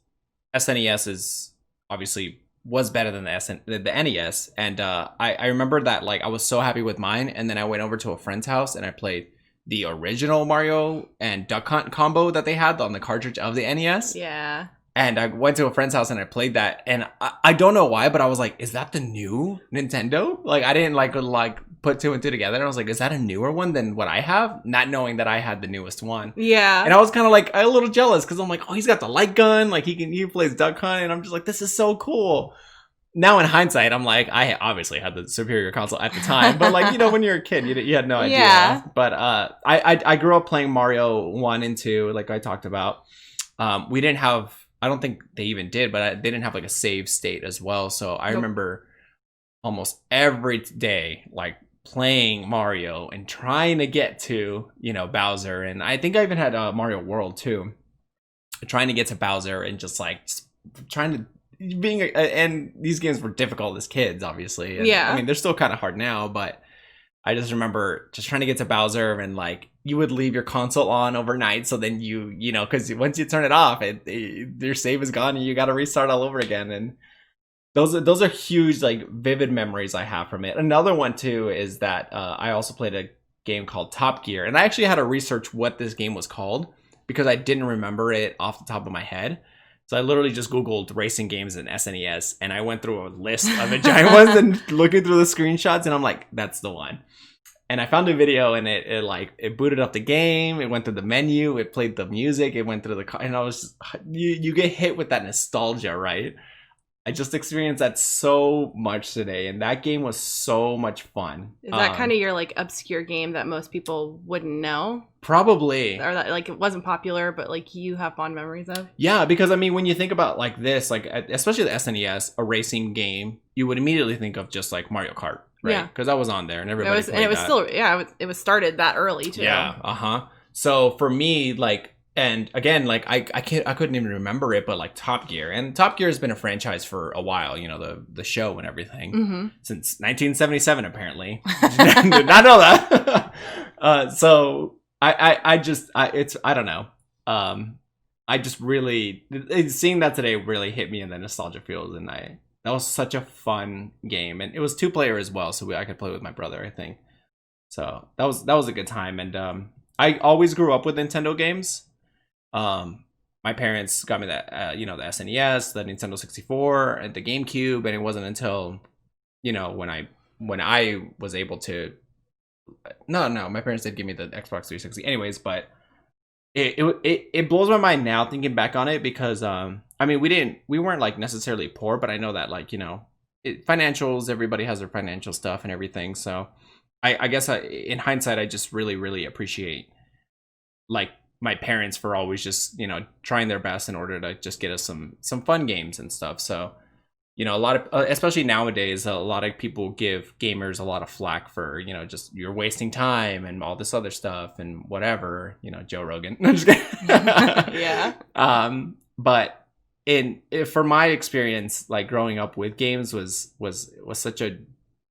SNES is obviously was better than the NES. And I remember that like I was so happy with mine. And then I went over to a friend's house and I played the original Mario and Duck Hunt combo that they had on the cartridge of the NES. Yeah. And I went to a friend's house and I played that, and I don't know why, but I was like, "Is that the new Nintendo?" Like I didn't like put two and two together, and I was like, "Is that a newer one than what I have?" Not knowing that I had the newest one. Yeah. And I was kind of like a little jealous because I'm like, "Oh, he's got the light gun, like he plays Duck Hunt," and I'm just like, "This is so cool." Now in hindsight, I'm like, I obviously had the superior console at the time, but like when you're a kid, you had no idea. Yeah. But I grew up playing Mario 1 and 2, like I talked about. We didn't have. I don't think they even did, but they didn't have like a save state as well. So I remember almost every day, like playing Mario and trying to get to, Bowser. And I think I even had Mario World too, trying to get to Bowser and just trying to and these games were difficult as kids, obviously. And, yeah. I mean, they're still kind of hard now, but I just remember just trying to get to Bowser and like you would leave your console on overnight. So then because once you turn it off, your save is gone and you got to restart all over again. And those are huge, like vivid memories I have from it. Another one too is that I also played a game called Top Gear, and I actually had to research what this game was called because I didn't remember it off the top of my head. So I literally just Googled racing games in SNES, and I went through a list of the giant ones and looking through the screenshots, and I'm like, that's the one. And I found a video, and it booted up the game, it went through the menu, it played the music, it went through the car, and I was just, you get hit with that nostalgia, right? I just experienced that so much today, and that game was so much fun. Is that kind of your like obscure game that most people wouldn't know? Probably. Or that like it wasn't popular, but like you have fond memories of? Yeah, because I mean, when you think about like this, like especially the SNES, a racing game, you would immediately think of just like Mario Kart, right? Yeah. Because that was on there, and everybody played that. It was started that early too. Yeah. So for me, like. And again, like I couldn't even remember it, but like Top Gear, and Top Gear has been a franchise for a while, the show and everything since 1977 apparently. Did not know that. So I don't know. I just really seeing that today really hit me in the nostalgia field, and that was such a fun game, and it was 2-player as well, so I could play with my brother, I think. So that was a good time, and I always grew up with Nintendo games. My parents got me that, the SNES, the Nintendo 64, and the GameCube, and it wasn't until, when I when I was able to. No, my parents did give me the Xbox 360, anyways. But it blows my mind now thinking back on it because I mean we weren't like necessarily poor, but I know that like financials, everybody has their financial stuff and everything. So I guess in hindsight, I just really appreciate like my parents for always just trying their best in order to just get us some fun games and stuff. So a lot of especially nowadays, a lot of people give gamers a lot of flack for just you're wasting time and all this other stuff and whatever, Joe Rogan. I'm just kidding. Yeah. But for my experience, like growing up with games was such a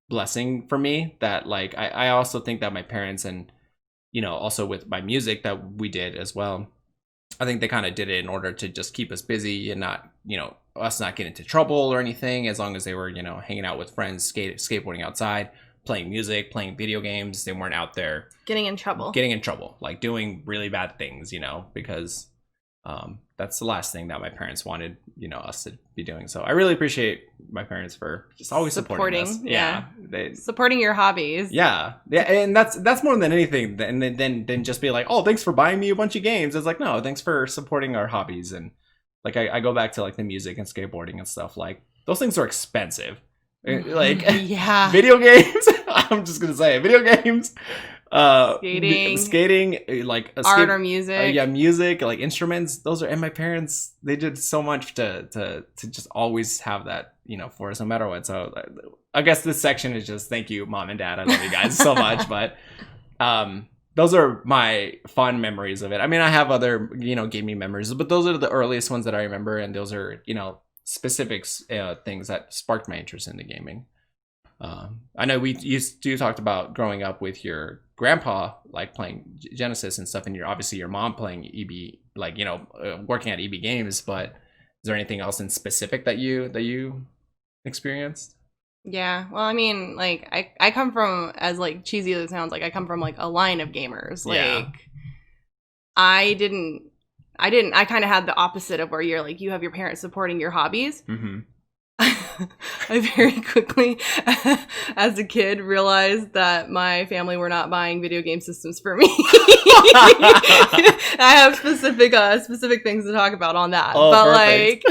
blessing for me that like I also think that my parents and also with my music that we did as well, I think they kind of did it in order to just keep us busy and not us not get into trouble or anything, as long as they were hanging out with friends, skateboarding outside, playing music, playing video games. They weren't out there getting in trouble, like doing really bad things, because that's the last thing that my parents wanted us to be doing. So I really appreciate my parents for just always supporting us. Supporting your hobbies. Yeah, and that's more than anything than just be like, oh, thanks for buying me a bunch of games. It's like, no, thanks for supporting our hobbies. And like I go back to like the music and skateboarding and stuff. Like those things are expensive. Like video games. I'm just gonna say video games. Skating, like art or music. Music, like instruments. Those are, and my parents, they did so much to just always have that, for us no matter what. So I guess this section is just thank you, Mom and Dad. I love you guys so much. But those are my fond memories of it. I mean, I have other gaming memories, but those are the earliest ones that I remember, and those are specific things that sparked my interest in the gaming. I know you talked about growing up with your grandpa, like playing Genesis and stuff, and obviously your mom playing EB, like working at EB Games. But is there anything else in specific that you experienced? Yeah, well, I mean, like I come from, as like cheesy as it sounds, like I come from like a line of gamers. Like I kind of had the opposite of where you're like you have your parents supporting your hobbies. Mm-hmm. I very quickly, as a kid, realized that my family were not buying video game systems for me. I have specific things to talk about on that. Oh, but perfect.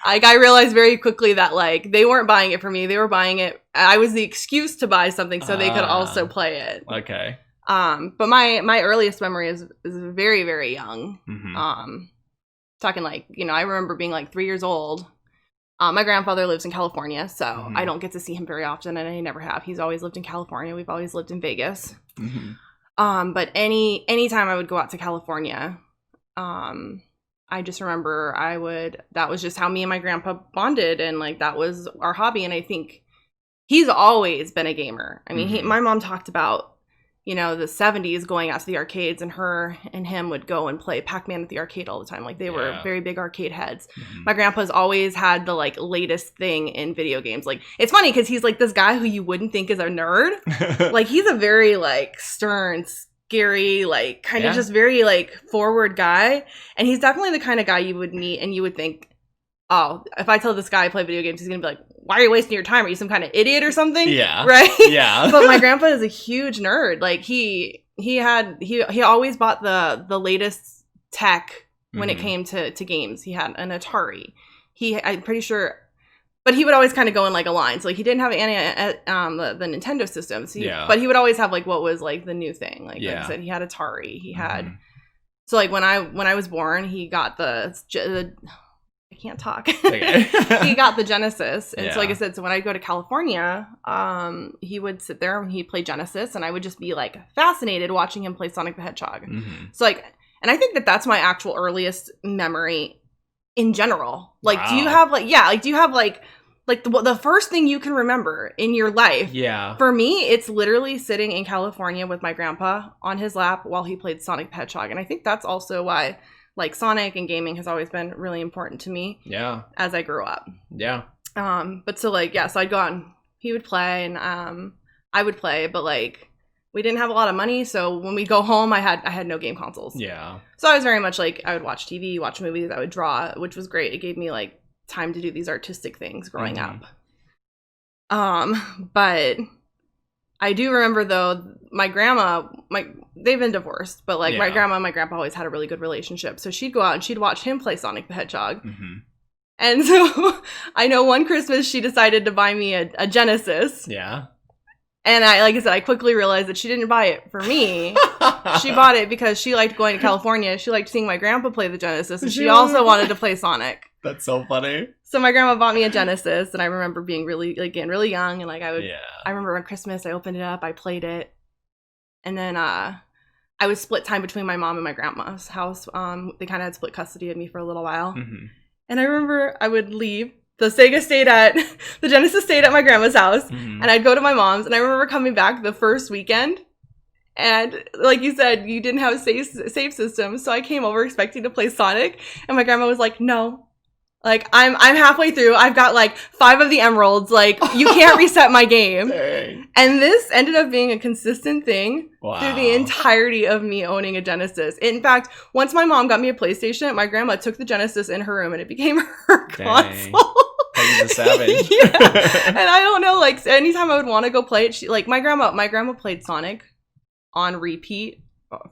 like I realized very quickly that like they weren't buying it for me. They were buying it. I was the excuse to buy something so they could also play it. Okay. But my earliest memory is very, very young. Mm-hmm. Talking like, I remember being like 3 years old. My grandfather lives in California, so I don't get to see him very often, and I never have. He's always lived in California. We've always lived in Vegas. Mm-hmm. But anytime I would go out to California, I just remember that was just how me and my grandpa bonded, and like that was our hobby. And I think he's always been a gamer. I mean, my mom talked about, the 70s going out to the arcades, and her and him would go and play Pac-Man at the arcade all the time. Like they were very big arcade heads. Mm-hmm. My grandpa's always had the like latest thing in video games. Like it's funny because he's like this guy who you wouldn't think is a nerd. Like he's a very like stern, scary, like kind of just very like forward guy. And he's definitely the kind of guy you would meet and you would think, oh, if I tell this guy I play video games, he's going to be like, why are you wasting your time? Are you some kind of idiot or something? Yeah. Right? Yeah. But my grandpa is a huge nerd. Like he always bought the latest tech when it came to games. He had an Atari. I'm pretty sure, but he would always kind of go in like a line. So like he didn't have the Nintendo systems. But he would always have like what was like the new thing. Like I said, he had Atari. He had, so like when I was born, he got the I can't talk. Okay. He got the Genesis. And so like I said, so when I go to California, he would sit there and he'd play Genesis, and I would just be like fascinated watching him play Sonic the Hedgehog. Mm-hmm. So like, and I think that's my actual earliest memory in general. Like, do you have like, do you have like the first thing you can remember in your life? Yeah. For me, it's literally sitting in California with my grandpa on his lap while he played Sonic the Hedgehog. And I think that's also why like Sonic and gaming has always been really important to me. Yeah. As I grew up. Yeah. But so like, so I'd go out and he would play and I would play, but like we didn't have a lot of money. So when we go home, I had no game consoles. Yeah. So I was very much like, I would watch TV, watch movies, I would draw, which was great. It gave me like time to do these artistic things growing up. But I do remember, though, my grandma, they've been divorced, but, like, my grandma and my grandpa always had a really good relationship. So she'd go out and she'd watch him play Sonic the Hedgehog. Mm-hmm. And so I know one Christmas she decided to buy me a Genesis. Yeah. And like I said, I quickly realized that she didn't buy it for me. She bought it because she liked going to California. She liked seeing my grandpa play the Genesis, and she also wanted to play Sonic. That's so funny. So my grandma bought me a Genesis, and I remember being really young, and like I remember on Christmas I opened it up, I played it, and then I would split time between my mom and my grandma's house. They kind of had split custody of me for a little while, and I remember I would leave. The Genesis stayed at my grandma's house, and I'd go to my mom's, and I remember coming back the first weekend, and like you said, you didn't have a save system, so I came over expecting to play Sonic, and my grandma was like, no. Like, I'm halfway through, I've got like 5 of the emeralds, like, you can't reset my game. Dang. And this ended up being a consistent thing through the entirety of me owning a Genesis. In fact, once my mom got me a PlayStation, my grandma took the Genesis in her room, and it became her console. He's a savage. Yeah. And I don't know, like, anytime I would want to go play it, she, like, my grandma played Sonic on repeat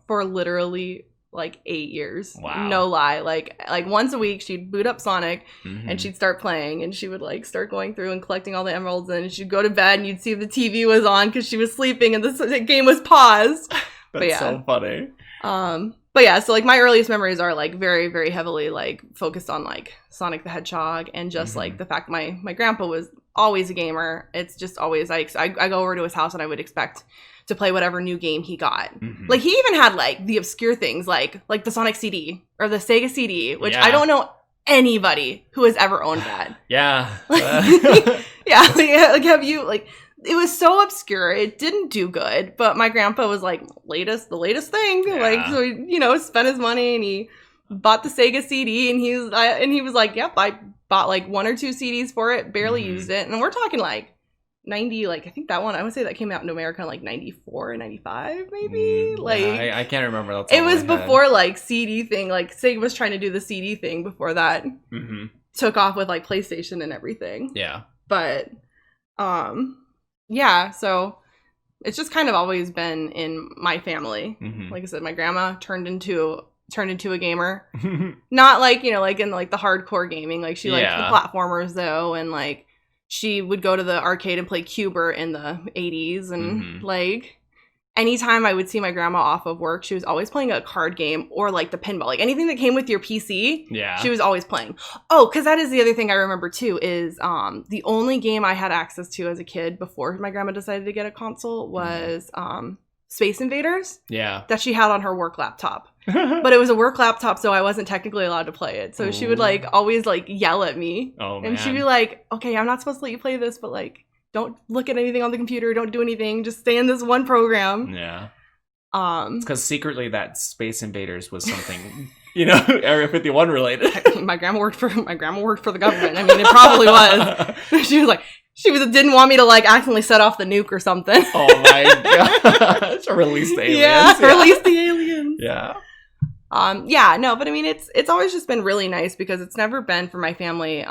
for literally like 8 years. Wow. No lie. Like once a week she'd boot up Sonic and she'd start playing, and she would like start going through and collecting all the emeralds, and she'd go to bed and you'd see the TV was on because she was sleeping and the game was paused. That's so funny. But yeah, so like my earliest memories are like very, very heavily like focused on like Sonic the Hedgehog, and just like the fact my grandpa was always a gamer. It's just always I go over to his house and I would expect to play whatever new game he got. Like he even had like the obscure things like the Sonic CD or the Sega CD, which I don't know anybody who has ever owned that. Yeah. Like have you like, it was so obscure, it didn't do good, but my grandpa was like the latest thing. Like, so he, you know, spent his money and he bought the Sega CD, and he was like, yep, I bought like 1 or 2 CDs for it, barely used it, and we're talking like 90, like I think that one, I would say that came out in America in like 94 or 95 maybe. Like I can't remember. It was before like CD thing, like Sega was trying to do the CD thing before that took off with like PlayStation and everything. Yeah. But yeah, so it's just kind of always been in my family. Like I said, my grandma turned into a gamer. Not like, you know, like in like the hardcore gaming, like she liked the platformers though, and like she would go to the arcade and play Cuber in the 80s, and like anytime I would see my grandma off of work, she was always playing a card game or like the pinball, like anything that came with your PC. Yeah, she was always playing. Oh, because that is the other thing I remember too, is the only game I had access to as a kid before my grandma decided to get a console was Space Invaders. Yeah, that she had on her work laptop. But it was a work laptop, so I wasn't technically allowed to play it. So she would like always like yell at me. Oh, man. And she'd be like, okay, I'm not supposed to let you play this, but like don't look at anything on the computer, don't do anything, just stay in this one program. Yeah. It's because secretly that Space Invaders was something, you know, Area 51 related. My grandma worked for the government. I mean, it probably was. She was like, didn't want me to like accidentally set off the nuke or something. Oh my god. Release the aliens. Yeah, release the aliens. Yeah. No, but I mean, it's always just been really nice because it's never been for my family,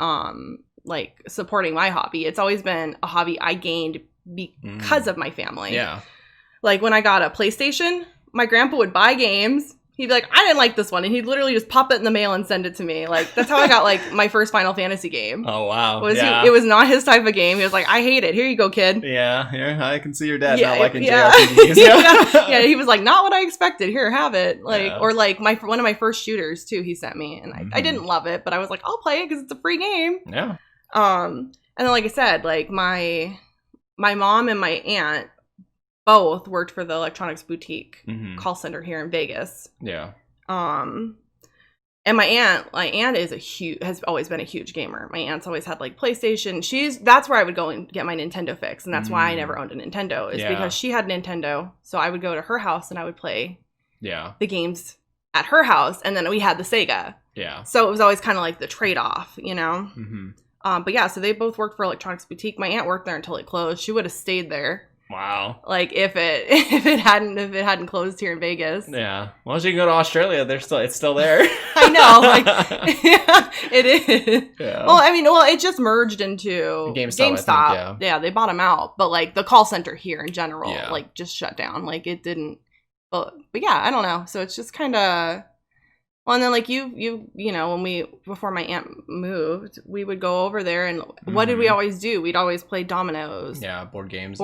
like supporting my hobby. It's always been a hobby I gained because of my family. Yeah. Like when I got a PlayStation, my grandpa would buy games. He'd be like, I didn't like this one. And he'd literally just pop it in the mail and send it to me. Like, that's how I got, like, my first Final Fantasy game. Oh, wow. It was not his type of game. He was like, I hate it. Here you go, kid. Yeah, here, I can see your dad not liking JRPGs. Yeah, he was like, not what I expected. Here, have it. Like, or like one of my first shooters, too, he sent me. And I didn't love it, but I was like, I'll play it because it's a free game. Yeah. And then, like I said, like, my mom and my aunt both worked for the electronics boutique call center here in Vegas. Yeah. And my aunt has always been a huge gamer. My aunt's always had like PlayStation. That's where I would go and get my Nintendo fix, and that's why I never owned a Nintendo. Is because she had a Nintendo, so I would go to her house and I would play the games at her house, and then we had the Sega. Yeah. So it was always kind of like the trade-off, you know. But yeah, so they both worked for electronics boutique. My aunt worked there until it closed. She would have stayed there. Wow. Like if it hadn't closed here in Vegas. Yeah. Once you can go to Australia, it's still there. I know. Like yeah, it is. Yeah. Well, I mean, it just merged into GameStop. I think, yeah, they bought them out. But like the call center here in general, like just shut down. Like it didn't. But yeah, I don't know. So it's just kind of. Well, and then like you know, before my aunt moved, we would go over there and what did we always do? We'd always play dominoes. Yeah, board games,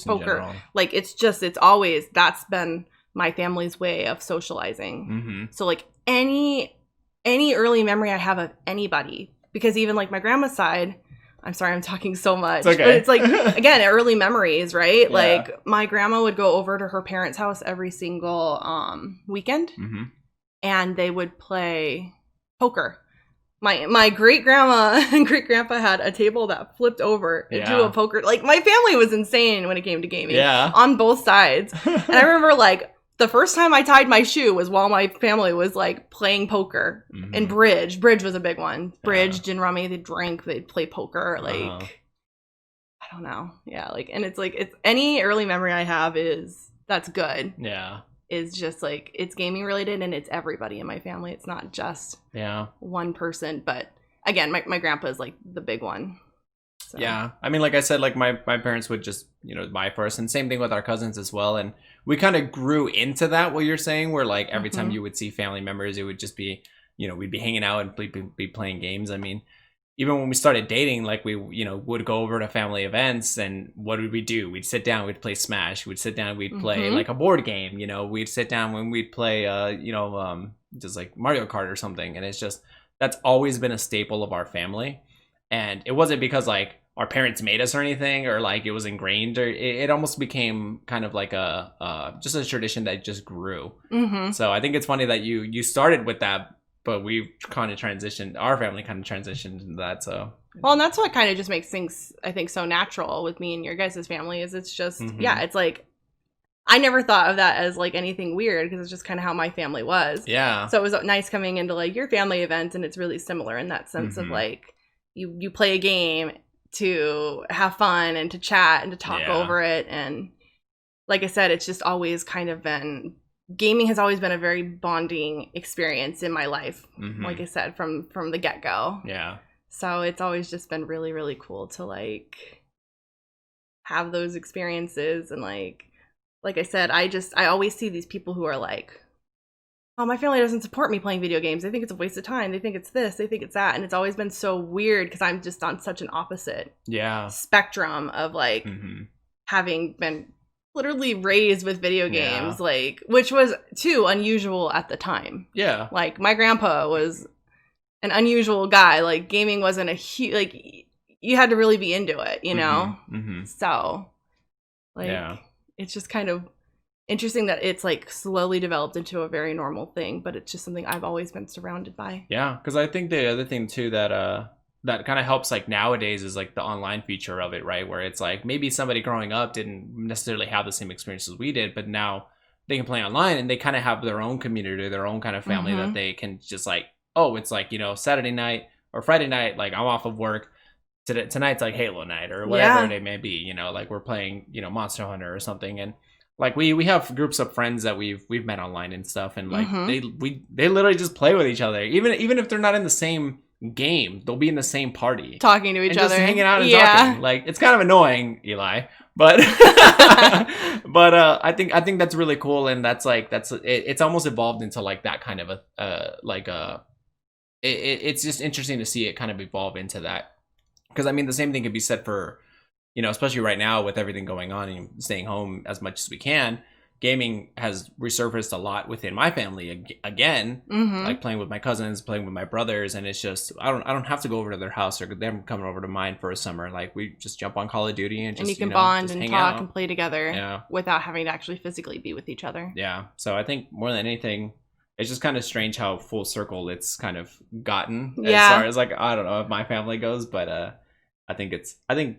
poker. Like it's always, that's been my family's way of socializing. Mm-hmm. So like any early memory I have of anybody, because even like my grandma's side, I'm sorry I'm talking so much, it's okay. But it's like, again, early memories, right? Yeah. Like my grandma would go over to her parents' house every single weekend. Mm-hmm. And they would play poker. My great grandma and great grandpa had a table that flipped over into a poker. Like my family was insane when it came to gaming. Yeah. On both sides. And I remember like the first time I tied my shoe was while my family was like playing poker and bridge. Bridge was a big one. Bridge, gin rummy, they'd drink, they'd play poker. Like I don't know. Yeah, like, and it's any early memory I have that's good. Yeah. Is just like, it's gaming related and it's everybody in my family. It's not just one person. But again, my grandpa is like the big one. So. Yeah. I mean, like I said, like my parents would just, buy for us, and same thing with our cousins as well. And we kind of grew into that, what you're saying, where like every time you would see family members, it would just be, we'd be hanging out and be playing games. I mean, even when we started dating, like we, would go over to family events, and what would we do? We'd sit down, we'd play Smash. We'd sit down, we'd play like a board game. We'd sit down when we'd play, just like Mario Kart or something. And it's just, that's always been a staple of our family. And it wasn't because like our parents made us or anything, or like it was ingrained, or it almost became kind of like just a tradition that just grew. So I think it's funny that you started with that. But we've kind of our family kind of transitioned into that. So, well, and that's what kind of just makes things, I think, so natural with me and your guys' family, is it's just, it's like, I never thought of that as like anything weird, because it's just kind of how my family was. Yeah. So it was nice coming into like your family event, and it's really similar in that sense of like, you play a game to have fun and to chat and to talk over it. And like I said, it's just always kind of been, gaming has always been a very bonding experience in my life. Like I said, from the get-go. Yeah. So it's always just been really, really cool to like have those experiences. And like I said, I always see these people who are like, oh, my family doesn't support me playing video games. They think it's a waste of time. They think it's this, they think it's that. And it's always been so weird, because I'm just on such an opposite spectrum of like having been literally raised with video games, like, which was too unusual at the time. Yeah. Like my grandpa was an unusual guy. Like gaming wasn't a huge, like you had to really be into it, So like, it's just kind of interesting that it's like slowly developed into a very normal thing, but it's just something I've always been surrounded by. Yeah. Cause I think the other thing too that kind of helps like nowadays is like the online feature of it, right? Where it's like maybe somebody growing up didn't necessarily have the same experiences we did, but now they can play online, and they kind of have their own community, their own kind of family that they can just like, oh, it's like, Saturday night or Friday night, like I'm off of work. Tonight's like Halo night or whatever it may be, like we're playing, Monster Hunter or something. And like we have groups of friends that we've met online and stuff, and like they literally just play with each other, even if they're not in the same game, they'll be in the same party talking to each other, just hanging out and talking. Like it's kind of annoying, Eli, but but I think that's really cool. And it's almost evolved into like that kind of it's just interesting to see it kind of evolve into that, because I mean the same thing could be said for, especially right now with everything going on and staying home as much as we can. Gaming has resurfaced a lot within my family again, like playing with my cousins, playing with my brothers, and it's just I don't have to go over to their house or them coming over to mine for a summer. Like we just jump on Call of Duty and just, and you can bond and talk and play together without having to actually physically be with each other. Yeah. So I think more than anything, it's just kind of strange how full circle it's kind of gotten as far as like, I don't know if my family goes, but I think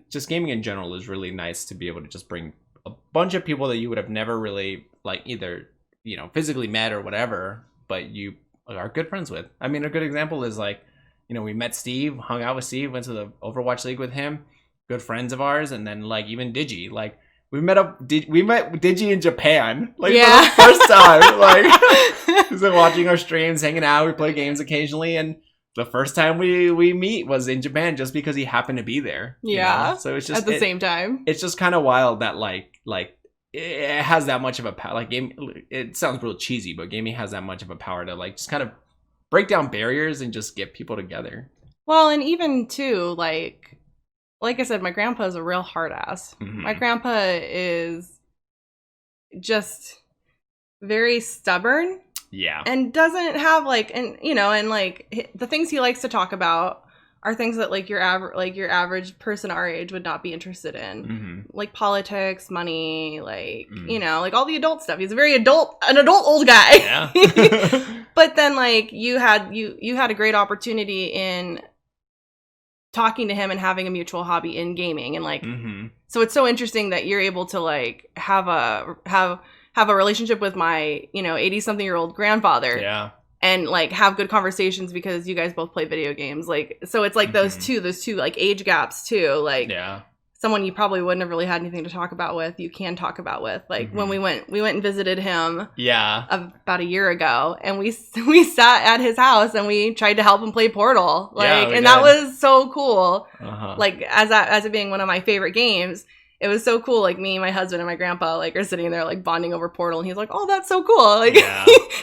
just gaming in general is really nice to be able to just bring a bunch of people that you would have never really like either physically met or whatever, but you are good friends with. I mean, a good example is like, we met Steve, hung out with Steve, went to the Overwatch League with him, good friends of ours. And then like even Digi, like we met Digi in Japan, like for the first time. Like he's been watching our streams, hanging out. We play games occasionally, and the first time we meet was in Japan, just because he happened to be there. Yeah. So it's just at the same time. It's just kind of wild that like it has that much of a power. Like game, it sounds real cheesy, but gaming has that much of a power to like just kind of break down barriers and just get people together. Well, and even too, like I said, my grandpa is a real hard ass. Mm-hmm. My grandpa is just very stubborn. Yeah. And doesn't have like, and you know, and like the things he likes to talk about are things that like your average person our age would not be interested in. Mm-hmm. Like politics, money, like, you know, like all the adult stuff. He's a very an adult old guy. Yeah. But then like you had a great opportunity in talking to him and having a mutual hobby in gaming, and like so it's so interesting that you're able to like have a relationship with my 80-something-year-old grandfather, and like have good conversations because you guys both play video games. Like, so it's like those two like age gaps too, like someone you probably wouldn't have really had anything to talk about with, you can talk about with. Like when we went and visited him about a year ago, and we sat at his house and we tried to help him play Portal. Like, and that was so cool. Like as it being one of my favorite games, it was so cool. Like me, my husband, and my grandpa like are sitting there like bonding over Portal, and he's like, "Oh, that's so cool!" Like,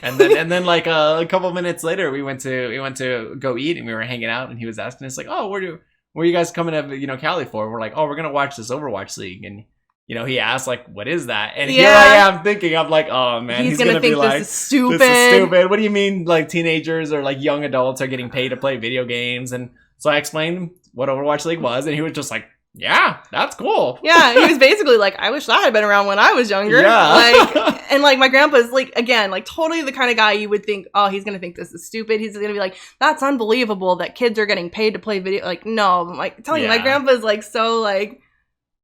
and then like a couple minutes later, we went to go eat, and we were hanging out, and he was asking us like, "Oh, where are you guys coming to Cali for?" We're like, "Oh, we're gonna watch this Overwatch League," and he asked like, "What is that?" And here I am thinking, I'm like, "Oh man, he's gonna think be like, this is stupid. This is stupid. What do you mean like teenagers or like young adults are getting paid to play video games?" And so I explained what Overwatch League was, and he was just like, "Yeah, that's cool." Yeah, he was basically like, "I wish that had been around when I was younger." Yeah. Like, and like my grandpa's like, again, like totally the kind of guy you would think, oh, he's gonna think this is stupid. He's gonna be like, "That's unbelievable that kids are getting paid to play video." Like, no, I'm like telling you, my grandpa's like so like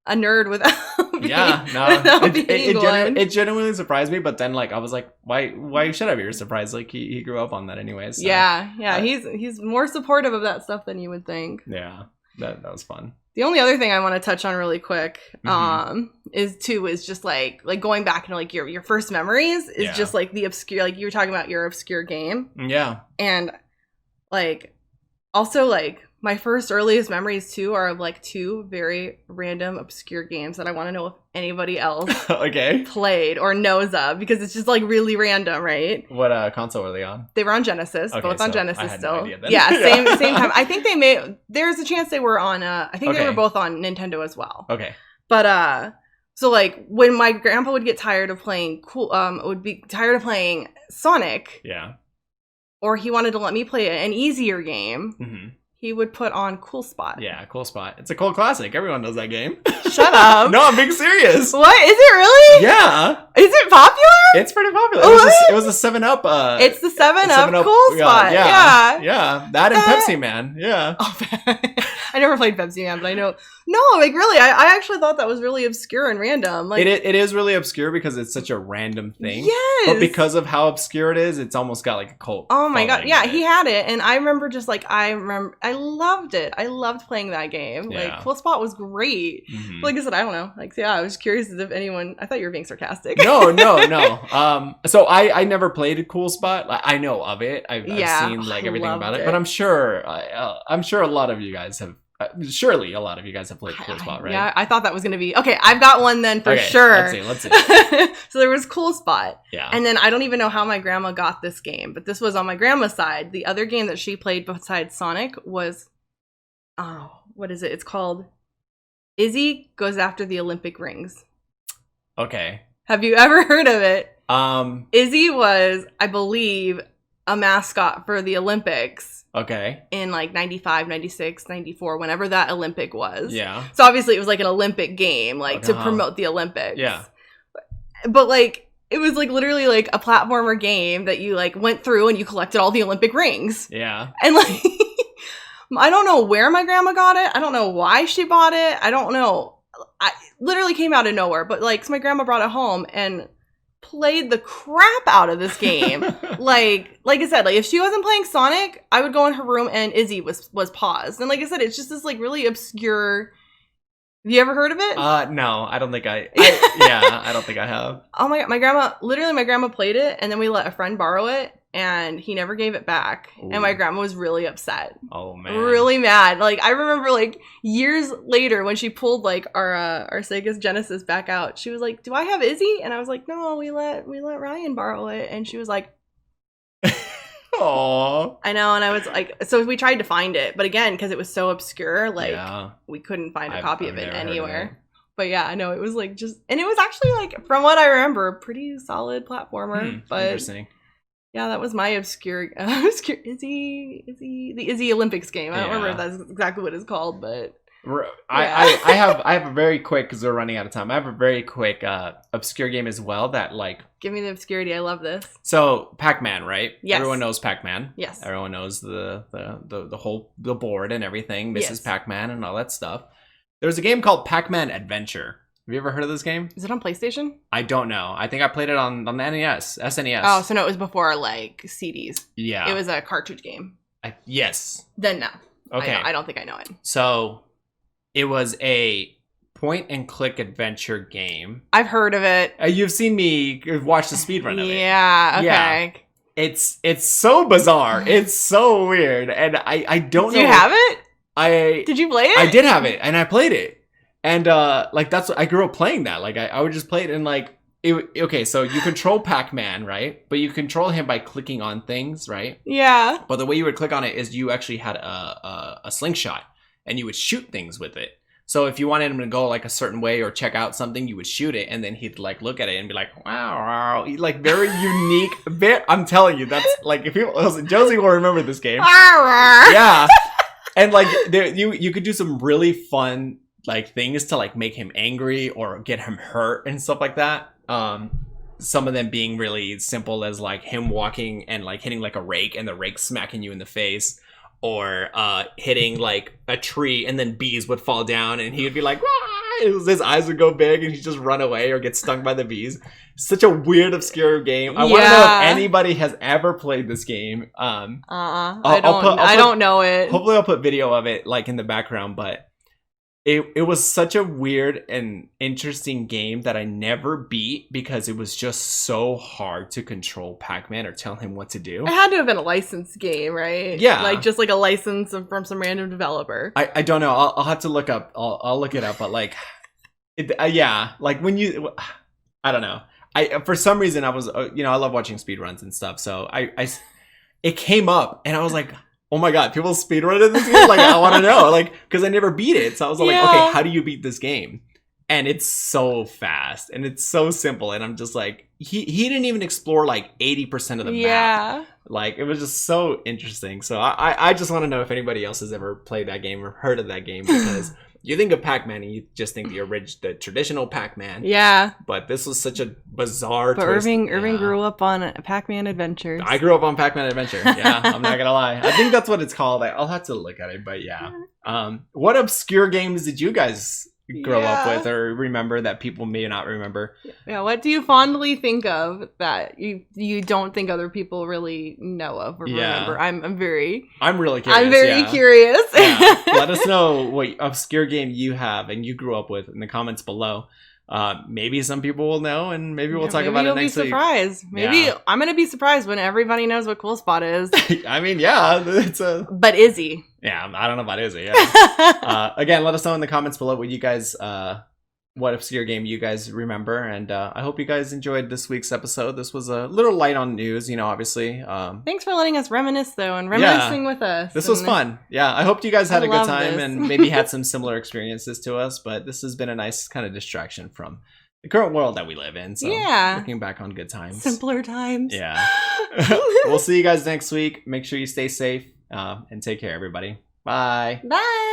a nerd without it genuinely surprised me. But then like I was like, why should I be surprised? Like he grew up on that anyways. So. Yeah, he's more supportive of that stuff than you would think. Yeah, that was fun. The only other thing I want to touch on really quick is just like going back into like your first memories is just like the obscure, like you were talking about your obscure game. Yeah. And like also like my first earliest memories too are of like two very random obscure games that I want to know if anybody else played or knows of, because it's just like really random, right? What console were they on? They were on Genesis, both on Genesis I had still. No idea then. Yeah, same time. I think there's a chance they were on they were both on Nintendo as well. Okay. But so like when my grandpa would get tired of playing Sonic. Yeah. Or he wanted to let me play an easier game. He would put on Cool Spot. Yeah, Cool Spot. It's a cult classic. Everyone knows that game. Shut up. No, I'm being serious. What? Is it really? Yeah. Is it popular? It's pretty popular. It was a 7-Up. It's the 7-Up Cool Spot. Yeah. That and Pepsi Man. Yeah. Oh, I never played Pepsi Man, but I know. No, like really, I actually thought that was really obscure and random. Like it is really obscure because it's such a random thing. Yes. But because of how obscure it is, it's almost got like a cult. Oh my god. Yeah, he had it, and I remember just like I loved it. I loved playing that game. Yeah. Like Cool Spot was great. Like I said, I don't know. Like I was curious as if anyone. I thought you were being sarcastic. No. So I never played Cool Spot. I know of it. I've seen like everything about it, but I'm sure a lot of you guys have. Surely a lot of you guys have played Cool Spot, right? Yeah, I thought that was going to be... Okay, I've got one then for sure. Let's see. So there was Cool Spot. Yeah. And then I don't even know how my grandma got this game, but this was on my grandma's side. The other game that she played besides Sonic was... Oh, what is it? It's called Izzy Goes After the Olympic Rings. Okay. Have you ever heard of it? Izzy was, I believe, a mascot for the Olympics. Okay. In like 95, 96, 94, whenever that Olympic was. Yeah. So obviously it was like an Olympic game, like to promote the Olympics. Yeah. But like, it was like literally like a platformer game that you like went through and you collected all the Olympic rings. Yeah. And like, I don't know where my grandma got it. I don't know why she bought it. I don't know. I literally came out of nowhere. But like, so my grandma brought it home and played the crap out of this game. like I said, like if she wasn't playing Sonic, I would go in her room and Izzy was paused. And like I said, it's just this like really obscure Have you ever heard of it? No, I don't think I don't think I have. Oh my God, my grandma played it, and then we let a friend borrow it, and he never gave it back. Ooh. And my grandma was really upset. Oh man. Really mad. Like, I remember like years later when she pulled like our Sega Genesis back out, she was like, "Do I have Izzy?" And I was like, "No, we let Ryan borrow it." And she was like, "Aww." I know, and I was like, so we tried to find it, but again, because it was so obscure, like we couldn't find a copy of it anywhere. But yeah, I know it was like and it was actually like, from what I remember, a pretty solid platformer. But interesting. Yeah, that was my obscure Izzy, the Izzy Olympics game. I don't remember if that's exactly what it's called, but I have a very quick, because we're running out of time. I have a very quick obscure game as well that like. Give me the obscurity. I love this. So Pac-Man, right? Yes. Everyone knows Pac-Man. Yes. Everyone knows the board and everything, Mrs. Pac-Man and all that stuff. There's a game called Pac-Man Adventure. Have you ever heard of this game? Is it on PlayStation? I don't know. I think I played it on the NES, SNES. Oh, so no, it was before like CDs. Yeah. It was a cartridge game. Yes. Then no. Okay. I don't think I know it. So it was a point and click adventure game. I've heard of it. You've seen me watch the speedrun of it. Yeah. Okay. Yeah. It's so bizarre. It's so weird, and I don't know. Do you have it? Did you play it? I did have it, and I played it. And like that's what I grew up playing that. Like I would just play it, and like okay, so you control Pac-Man, right? But you control him by clicking on things, right? Yeah. But the way you would click on it is you actually had a slingshot, and you would shoot things with it. So if you wanted him to go like a certain way or check out something, you would shoot it, and then he'd like look at it and be like, "Wow!" Like very unique. I'm telling you, that's like if Josie will remember this game. Yeah, and like you could do some really fun like things to like make him angry or get him hurt and stuff like that. Some of them being really simple as like him walking and like hitting like a rake and the rake smacking you in the face, or hitting like a tree and then bees would fall down and he would be like, his eyes would go big and he'd just run away or get stung by the bees. Such a weird, obscure game. I want to know if anybody has ever played this game. I don't know it. Hopefully I'll put video of it like in the background, but it was such a weird and interesting game that I never beat because it was just so hard to control Pac-Man or tell him what to do. It had to have been a licensed game, right? Yeah. Like just like a license from some random developer. I don't know. I'll have to look up. I'll look it up. But like, yeah, like when you, I don't know. For some reason I was, I love watching speedruns and stuff. So it came up and I was like, oh my god, people speedrun in this game? Like, I want to know. Like, because I never beat it. So I was like, okay, how do you beat this game? And it's so fast. And it's so simple. And I'm just like, he didn't even explore like 80% of the map. Like, it was just so interesting. So I just want to know if anybody else has ever played that game or heard of that game. Because you think of Pac-Man and you just think the traditional Pac-Man. Yeah. But this was such a bizarre twist. Irving grew up on Pac-Man Adventures. I grew up on Pac-Man Adventure. Yeah, I'm not gonna lie. I think that's what it's called. I'll have to look at it, but yeah. What obscure games did you guys grow up with or remember that people may not remember? Yeah, what do you fondly think of that you don't think other people really know of or remember? I'm really curious. I'm very curious. Yeah. Let us know what obscure game you have and you grew up with in the comments below. Maybe some people will know, and maybe we'll talk about it next week. Maybe I'm gonna be surprised when everybody knows what Cool Spot is. I mean, yeah, But Izzy. Yeah, I don't know about Izzy. Yeah. Again, let us know in the comments below what you guys, what obscure game you guys remember, and I hope you guys enjoyed this week's episode. This was a little light on news, obviously. Thanks for letting us reminisce, though, and reminiscing with us. This was fun. Yeah, I hope you guys had a good time and maybe had some similar experiences to us, but this has been a nice kind of distraction from the current world that we live in. So looking back on good times. Simpler times. Yeah. We'll see you guys next week. Make sure you stay safe and take care, everybody. Bye. Bye.